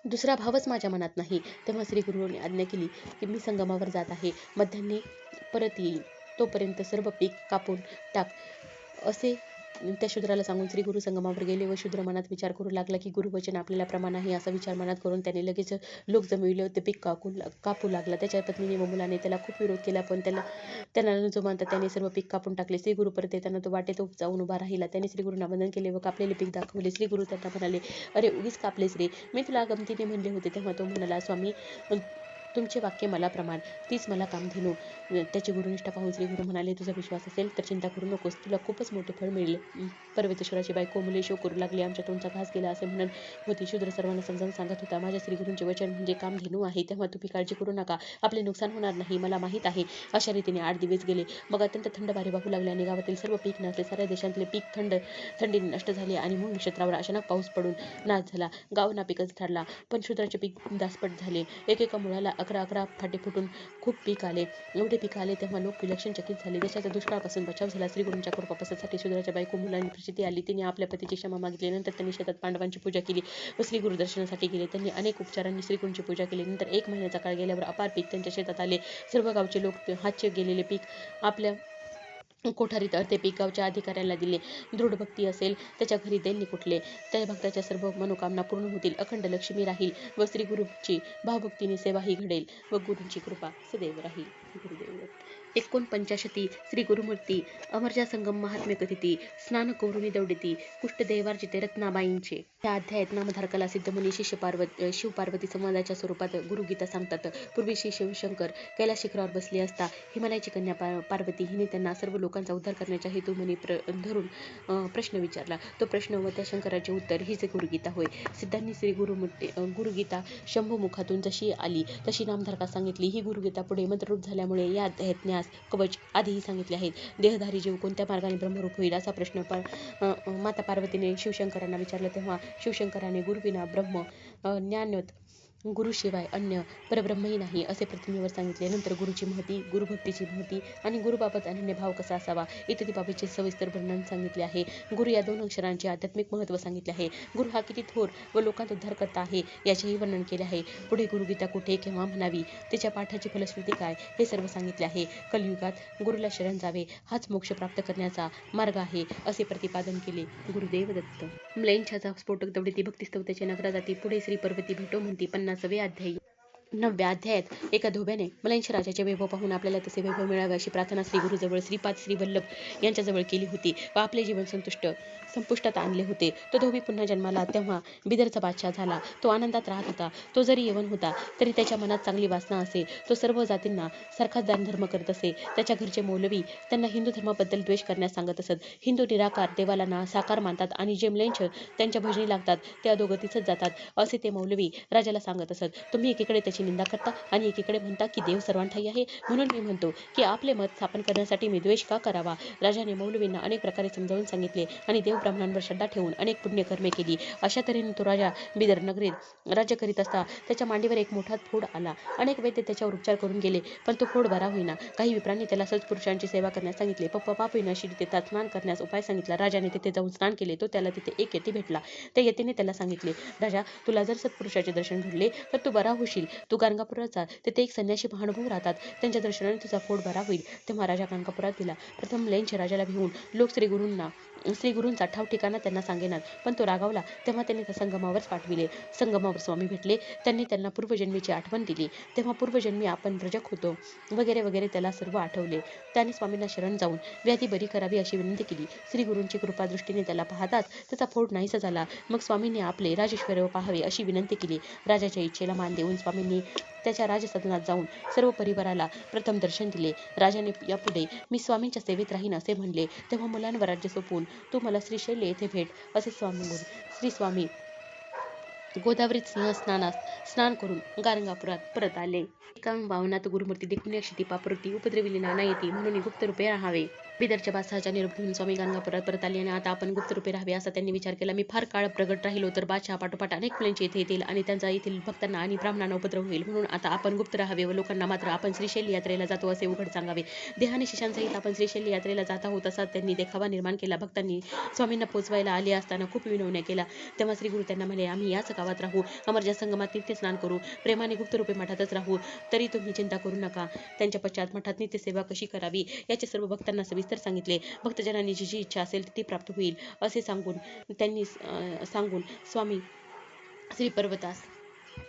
दुसरा भावच माझ्या मनात नाही. तेव्हा श्री गुरुंनी आज्ञा केली की मी संगमावर जात आहे. मध्यान्ही परत येईल. तोपर्यंत सर्व पीक कापून टाक असे त्या शूद्राला सांगून श्री गुरु संगमावर गेले व शूद्र मनात विचार करू लागला की गुरुवचन आपल्याला प्रमाण आहे असा विचार मनात करून त्याने लगेच लोक जमविले व ते पीक कापू लागला. त्याच्या पत्नीने व मुलाने त्याला खूप विरोध केला, पण त्यांना न जुमानता त्याने सर्व पीक कापून टाकले. श्री गुरु परत येताना तो वाटेत जाऊन उभा राहिला. त्याने श्री गुरूंना वंदन केले व कापलेले पीक दाखवले. श्री गुरु त्यांना म्हणाले, अरे उगीच कापलेस रे, मी तुला गमतीने म्हणले होते. तेव्हा तो म्हणाला, स्वामी, तुमचे वाक्य मला प्रमाण, तीच मला कामधेनू. त्याची गुरुनिष्ठा पाहून श्री गुरु म्हणाले, तुझा विश्वास असेल तर चिंता करू नकोस, तुला खूपच मोठे फळ मिळेल. पर्वतेश्वराची बायको मुले शोक करू लागली, आमच्या तोंडचा घास गेला असे म्हणत होती. शूद्र सर्वांना समजावून सांगत होता, माझ्या श्री गुरूंचे वचन म्हणजे कामधेनू आहे. तेव्हा तुम्ही काळजी करू नका, आपले नुकसान होणार नाही, मला माहीत आहे. अशा रीतीने 8 दिवस गेले. मग अत्यंत थंड वारे वाहू लागले आणि गावातील सर्व पीक नासले. साऱ्या देशातले पीक थंडीने नष्ट झाले आणि मूळ नक्षत्रावर अचानक पाऊस पडून नाश झाला. गाव नापिकच ठरला. पण शूद्राचे पीक दासपट झाले. एकेका मुळाला 11 फाटे फुटून खूप पीक आले. एवढे पीक आले तेव्हा लोक विलक्षण चकित झाले. देशाचा दुष्काळापासून बचाव झाला. श्री गुरूंच्या कृपापासाठी शूद्राच्या बायको मुलांनी प्रचिती आली. तिने आपल्या पतीची क्षमा मागितली. नंतर त्यांनी शेतात पांडवांची पूजा केली व श्री गुरु दर्शनासाठी गेले. त्यांनी अनेक उपचारांनी श्री गुरूंची पूजा केली. नंतर 1 महिन्याचा काळ गेल्यावर अपार पीक त्यांच्या शेतात आले. सर्व गावचे लोक हातचे गेलेले पीक आपल्या कोठारीत अर्धे पीक गावच्या अधिकाऱ्याला दिले. दृढ भक्ती असेल त्याच्या घरी दैन्य कुठले. त्या भक्ताच्या सर्व मनोकामना पूर्ण होतील, अखंड लक्ष्मी राहील व श्री गुरुची भावभक्तीने सेवाही घडेल व गुरूंची कृपा सदैव राहील. गुरुदेव दत्त. 49 श्री गुरुमूर्ती अमरजा संगम महात्म्य कथिती स्नान कौरुनी दौडती कुष्ठदेवार्जिते रत्नाबाईंचे. त्या अध्यायात नामधारकाला सिद्धमुनी शिव पार्वती संवादाच्या स्वरूपात गुरुगीता सांगतात. पूर्वी श्री शिवशंकर कैलास शिखरावर बसले असता हिमालयाची कन्या पार्वती हिने त्यांना सर्व लोकांचा उद्धार करण्याच्या हेतूने धरून प्रश्न विचारला. तो प्रश्न व त्या शंकराचे उत्तर हीच गुरुगीता होय. सिद्धांनी श्री गुरुगीता शंभुमुखातून जशी आली तशी नामधारकास सांगितली. ही गुरुगीता पुढे मंत्ररूप झाल्यामुळे या अध्यायात न्यास कवच आधीही सांगितले आहेत. देहधारी जीव कोणत्या मार्गाने ब्रह्मरूप होईल असा प्रश्न माता पार्वतीने शिवशंकरांना विचारला. तेव्हा शिवशंकराने गुरुविना ब्रह्म ज्ञानवत गुरुशिवाय अन्य परब्रह्मही नाही असे प्रतिमेवर सांगितले. नंतर गुरुची महती, गुरुभक्तीची महती आणि गुरुबाबत अनन्य भाव कसा असावा इत्यादी बाबींचे सविस्तर वर्णन सांगितले आहे. गुरु या 2 अक्षरांचे आध्यात्मिक महत्त्व सांगितले आहे. गुरु हा किती थोर व लोकांत उद्धारकर्ता आहे याचेही वर्णन केले आहे. पुढे गुरुगीता कुठे केव्हा म्हणावी, तिच्या पाठाची फलश्रुती काय हे सर्व सांगितले आहे. कलियुगात गुरुला शरण जावे हाच मोक्ष प्राप्त करण्याचा मार्ग आहे असे प्रतिपादन केले. गुरुदेव दत्त. म्लेच्छाचा स्फोटक दौडती भक्तिस्तवतेचे नगरा जाती. पुढे श्री पर्वती भेटो म्हणती. 50वे अध्याय. 9व्या अध्यायात एका धोब्याने म्लेच्छ राजाचे वैभव पाहून आपल्याला तसे वैभव मिळावे अशी प्रार्थना श्री गुरुजवळ श्रीपाद श्री वल्लभ यांच्याजवळ केली होती व आपले जीवन संपुष्टात आणले होते. तो धोबी पुन्हा जन्माला तेव्हा बिदरचा बादशाह झाला. तो आनंदात राहत होता. तो जरी यवन होता तरी त्याच्या मनात चांगली वासना असे. तो सर्व जातींना सारखाच दानधर्म करत असे. त्याच्या घरचे मौलवी त्यांना हिंदू धर्माबद्दल द्वेष करण्यास सांगत असत. हिंदू निराकार देवाला साकार मानतात आणि जे म्लेच्छ त्यांच्या भजनी लागतात ते अधोगतीसच जातात असे ते मौलवी राजाला सांगत असत. तुम्ही एकीकडे त्याची निंदा करता आणि एकीकडे म्हणता की देव सर्वांठायी आहे. म्हणून मी म्हणतो की आपले मत स्थापन करण्यासाठी मी द्वेष का करावा. राजाने मौलवींना अनेक प्रकारे समजावून सांगितले आणि देव ब्राह्मणांवर श्रद्धा ठेवून अनेक पुण्यकर्मे केली. अशा तऱ्हेने तो राजा बिदर नगरीत राज्य करीत असता त्याच्या मांडीवर एक मोठा फोड आला. अनेक वैद्य त्याच्यावर उपचार करून गेले पण तो फोड बरा होईना. काही विप्रांनी त्याला सत्पुरुषांची सेवा करण्यास सांगितले. पाप विनाशी तेथे स्नान करण्यास उपाय सांगितला. राजाने तिथे जाऊन स्नान केले. तो त्याला तिथे एक यती भेटला. त्या यतीने त्याला सांगितले, राजा, तुला जर सत्पुरुषाचे दर्शन घडले तर तू बरा होशील. तू गाणगापुरात जा. तेथे एक संन्यासी महानुभव राहतात. त्यांच्या दर्शनाने तुझा फोड बरा होईल. तेव्हा राजा गाणगापुरात गेला. प्रथम म्लेच्छ राजाला भिवून लोक श्री गुरूंचा ठाव ठिकाणा त्यांना सांगेनात. पण तो रागावला तेव्हा त्यांनी त्या संगमावरच पाठविले. संगमावर स्वामी भेटले. त्यांनी त्यांना पूर्वजन्मीची आठवण दिली. तेव्हा पूर्वजन्मी आपण रजक होतो वगैरे वगैरे त्याला सर्व आठवले. त्याने स्वामींना शरण जाऊन व्याधी बरी करावी अशी विनंती केली. श्री गुरूंची कृपादृष्टीने त्याला पाहताच त्याचा फोड नाहीसा झाला. मग स्वामींनी आपले राजेश्वर पाहावे अशी विनंती केली. राजाच्या इच्छेला मान देऊन स्वामींनी त्याच्या राजसदनात जाऊन सर्व परिवाराला प्रथम दर्शन दिले. राजाने यापुढे मी स्वामींच्या सेवेत राहीन असे म्हणले. तेव्हा मुलांवर राज्य सोपवून तू मला श्रीशैल्य येथे भेट असे श्री स्वामी गोदावरीत स्नान करून गाणगापुरात परत आले. एकाम भावनात गुरुमूर्ती देखून क्षिती पापवृत्ती उपद्रविली नाना येते म्हणून गुप्त रूपे राहावे. बिदरच्या बादशहाचा निरोप घेऊन स्वामी गाणगापुरात परत आले आणि आता आपण गुप्त रूपे राहावे असा त्यांनी विचार केला. मी फार काळ प्रगट राहिलो तर बादशहा पाठोपाठ अनेक मुलांचे येथे येतील आणि त्यांचा येथील भक्तांना आणि ब्राह्मणांना उपद्रव होईल. म्हणून आता आपण गुप्त राहावे व लोकांना मात्र आपण श्रीशैल्य यात्रेला जातो असे उघड सांगावे. देहाने शिष्यांसहित आपण श्रीशैल्य यात्रेला जात आहोत असा त्यांनी देखावा निर्माण केला. भक्तांनी स्वामींना पोचवायला आले असताना खूप विनवण्या केला. तेव्हा श्री गुरु त्यांना म्हणाले, आम्ही याच गावात राहू, अमरजा संगमात नित्य स्नान करू, प्रेमाने गुप्त रूपे मठातच राहू, तरी तुम्ही चिंता करू नका. त्यांच्या पश्चात मठात नित्य सेवा कशी करावी याचे सर्व भक्तांना सविस्तर सांगितले. भक्तजनांनी जी इच्छा असेल ती प्राप्त होईल असे सांगून स्वामी श्री पर्वतास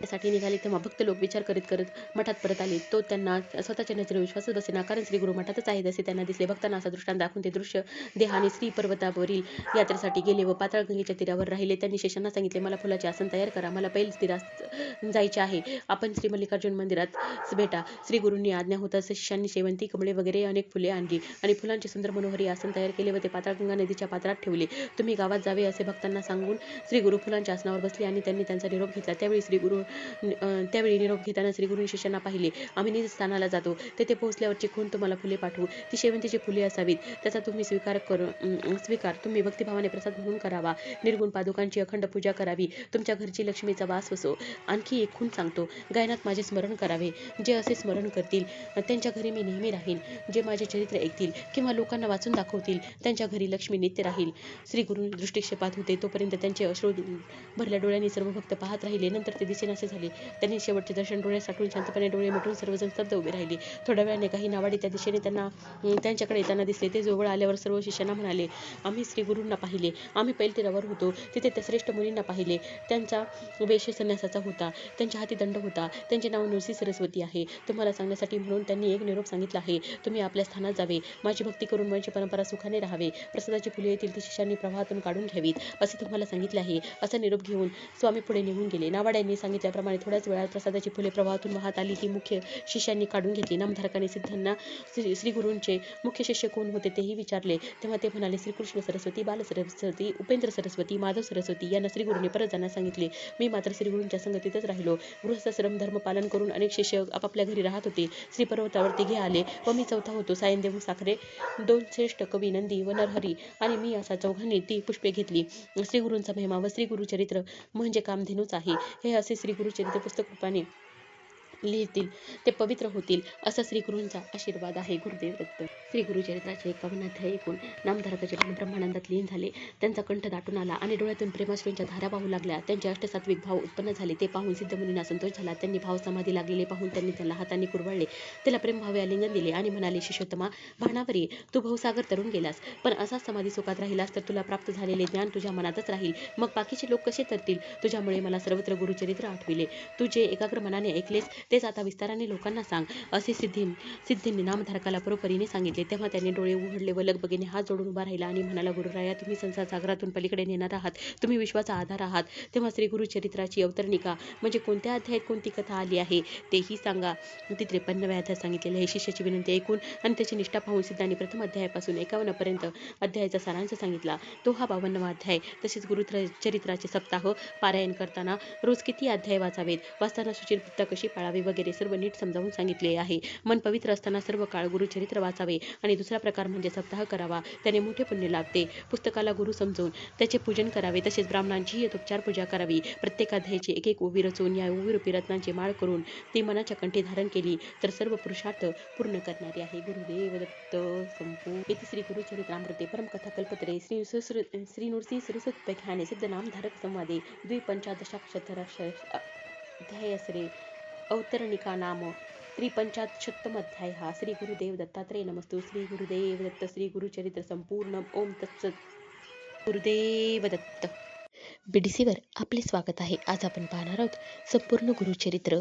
साठी निघाले. तेव्हा भक्त लोक विचार करत मठात परत आले. तो त्यांना स्वतःच्या नजरेवर विश्वासच बसेना, कारण श्री गुरु मठातच आहेत असे त्यांना दिसले. भक्तांना असा दृष्टांत दाखवून ते दृश्य देहाने श्री पर्वतावरील यात्रेसाठी गेले व पाताळ गंगेच्या तीरावर राहिले. त्यांनी शिष्यांना सांगितले, मला फुलाचे आसन तयार करा, मला पैल तीरास जायचे आहे, आपण श्री मल्लिकार्जुन मंदिरात भेटा. श्री गुरूंनी आज्ञा होताच शिष्यांनी शेवंती, कमळे वगैरे अनेक फुले आणली आणि फुलांचे सुंदर मनोहरी आसन तयार केले व ते पाताळगंगा नदीच्या पात्रात ठेवले. तुम्ही गावात जावे असे भक्तांना सांगून श्री गुरु फुलांच्या आसनावर बसले आणि त्यांनी त्यांचा निरोप घेतला. त्यावेळी निरोप घेताना श्री गुरूंनी शिष्यांना पाहिले. आम्ही निज स्थानाला जातो, तेथे पोहोचल्यावर चिखून तुम्हाला फुले पाठवू, ती शेवंतीची फुले असावीत. त्याचा तुम्ही स्वीकार तुम्ही भक्तिभावाने प्रसाद म्हणून करावा. निर्गुण पादुकांची अखंड पूजा करावी. तुमच्या घरची लक्ष्मीचा वास वसो. आणखी एक खूण सांगतो, गायनात माझे स्मरण करावे. जे असे स्मरण करतील त्यांच्या घरी मी नेहमी राहीन. जे माझे चरित्र ऐकतील किंवा लोकांना वाचून दाखवतील त्यांच्या घरी लक्ष्मी नित्य राहील. श्री गुरु दृष्टिक्षेपात होते तोपर्यंत त्यांचे अश्रू भरल्या डोळ्यांनी सर्व भक्त पाहत राहिले. नंतर ते दिसेनासे झाले. त्यांनी शेवटचे दर्शन डोळे साठवून शांतपणे डोळे मिटून सर्वजण स्तब्ध उभे राहिले. थोड्या वेळाने काही नावाडी त्या दिशेने त्यांच्याकडे येताना दिसले. ते जवळ आल्यावर सर्व शिष्यांना म्हणाले, आम्ही श्री गुरूंना पाहिले. आम्ही पैलतीरावर होतो, तिथे त्या श्रेष्ठ मुनींना पाहिले. त्यांचा वेश संन्यासाचा होता, त्यांच्या हाती दंड होता. त्यांचे नाव नृसिंह सरस्वती आहे. तुम्हाला सांगण्यासाठी म्हणून त्यांनी एक निरोप सांगितला आहे. तुम्ही आपल्या स्थानात जावे, माझी भक्ती करून वंश परंपरा सुखाने राहावे. प्रसादाची फुले येतील ती शिष्यांनी प्रवाहातून काढून घ्यावीत असे तुम्हाला सांगितले आहे. असा निरोप घेऊन स्वामी पुढे निघून गेले. नावाड्यांनी सांगितल्याप्रमाणे थोड्याच वेळात प्रसादाची फुले प्रवाहातून वाहत आली. ती मुख्य शिष्यांनी काढून घेतली. नामधारकाने सिद्धांना श्री गुरूंचे मुख्य शिष्य कोण होते तेही विचारले. तेव्हा ते म्हणाले, श्रीकृष्ण सरस्वती, बाल सरस्वती, उपेंद्र सरस्वती, माधव सरस्वती यांना श्री गुरूंनी परत जाण्यास सांगितले. मी मात्र श्री गुरूंच्या संगतीतच राहिलो. गृहस्थाश्रम धर्म पालन करून अनेक शिष्य आपापल्या घरी राहत होते. श्री पर्वतावर तिघे आले व मी चौथा होतो. सायनदेव साखरे, 2 श्रेष्ठ कवी नंदी व नरहरी आणि मी असा चौघांनी ती पुष्पे घेतली. श्री गुरूंचा महिमा व श्री गुरुचरित्र म्हणजे कामधेनूच आहे. हे असे श्री श्री गुरुचरित्र पुस्तक रूपाने लिहितील ते पवित्र होतील, असा श्री गुरूंचा आशीर्वाद आहे. गुरुदेव दत्त. श्री गुरुचरित्राचे 51 अध्याय ऐकून नामधारकाचे मन ब्रह्मानंदात लीन झाले. त्यांचा कंठ दाटून आला आणि डोळ्यातून प्रेमाश्रूंच्या धारा वाहू लागल्या. त्यांचे अष्टसात्विक भाव उत्पन्न झाले. ते पाहून सिद्धमुनींना संतोष झाला. त्यांनी भाव समाधी लागलेले पाहून त्यांनी त्याला हातांनी कुरवाळले. त्याला प्रेमभावे आलिंगन दिले आणि म्हणाले, शिष्योत्तमा, भानावर ये. तू भवसागर तरुण गेलास, पण असाच समाधी सुखात राहिलास तर तुला प्राप्त झालेले ज्ञान तुझ्या मनातच राहील. मग बाकीचे लोक कसे तरतील? तुझ्यामुळे मला सर्वत्र गुरुचरित्र आठविले. तू जे एकाग्र मनाने ऐकलेस तेच आता विस्ताराने लोकांना सांग, असे सिद्धींनी नामधारकाला परोपरीने सांगितले. तेव्हा त्याने डोळे उघडले व लगबगीने हात जोडून उभा राहिला आणि म्हणाला, गुरुराया, तुम्ही संसार सागरातून पलीकडे नेणार आहात. तुम्ही विश्वाचा आधार आहात. तेव्हा श्री गुरुचरित्राची अवतरणिका म्हणजे कोणत्या अध्यायात कोणती कथा आली आहे तेही सांगा. ती 53व्या अध्यायात सांगितलेले आहे. शिष्याची विनंती ऐकून आणि त्याची निष्ठा पाहून सिद्धांनी प्रथम अध्यायापासून 51 पर्यंत अध्यायाचा सारांश सांगितला. तो हा 52वा अध्याय. तसेच गुरुचरित्राचे सप्ताह पारायण करताना रोज किती अध्याय वाचावेत, वाचताना शुचिर्भुतता कशी पाळावी वगैरे सर्व नीट समजावून सांगितले आहे. मन पवित्र असताना सर्व काळ गुरुचरित्र वाचावे. आणि दुसरा प्रकार म्हणजे सप्ताह करावा. त्याने मोठे पुण्य लाभते. पुस्तकाला गुरु समजून त्याचे पूजन करावे. तसेच ब्राह्मणांचीही यथोपचार पूजा करावी. प्रत्येक अध्यायाची एक एक ओवी रचून या ओवीरूपी रत्नांची माळ करून ती मनाच्या कंठी धारण केली तर सर्व पुरुषार्थ पूर्ण करणारी आहे. गुरुदेव दत्त. संपू. इति श्री गुरुचरित्रामृते परमकथा कल्पतरे श्री नृसिंह सरस्वत्याख्याने सिद्ध नामधारक संवादे द्विपंचादशाक्षराध्यायश्री अवतरणिका नाम 53 श्री गुरुदेव दत्तात्रय नमस्तु. श्री गुरुदेव दत्त. श्री गुरुचरित्र संपूर्ण. ओम तत्सत. गुरुदेव दत्त. BDCवर आपले स्वागत आहे. आज आपण पाहणार आहोत संपूर्ण गुरुचरित्र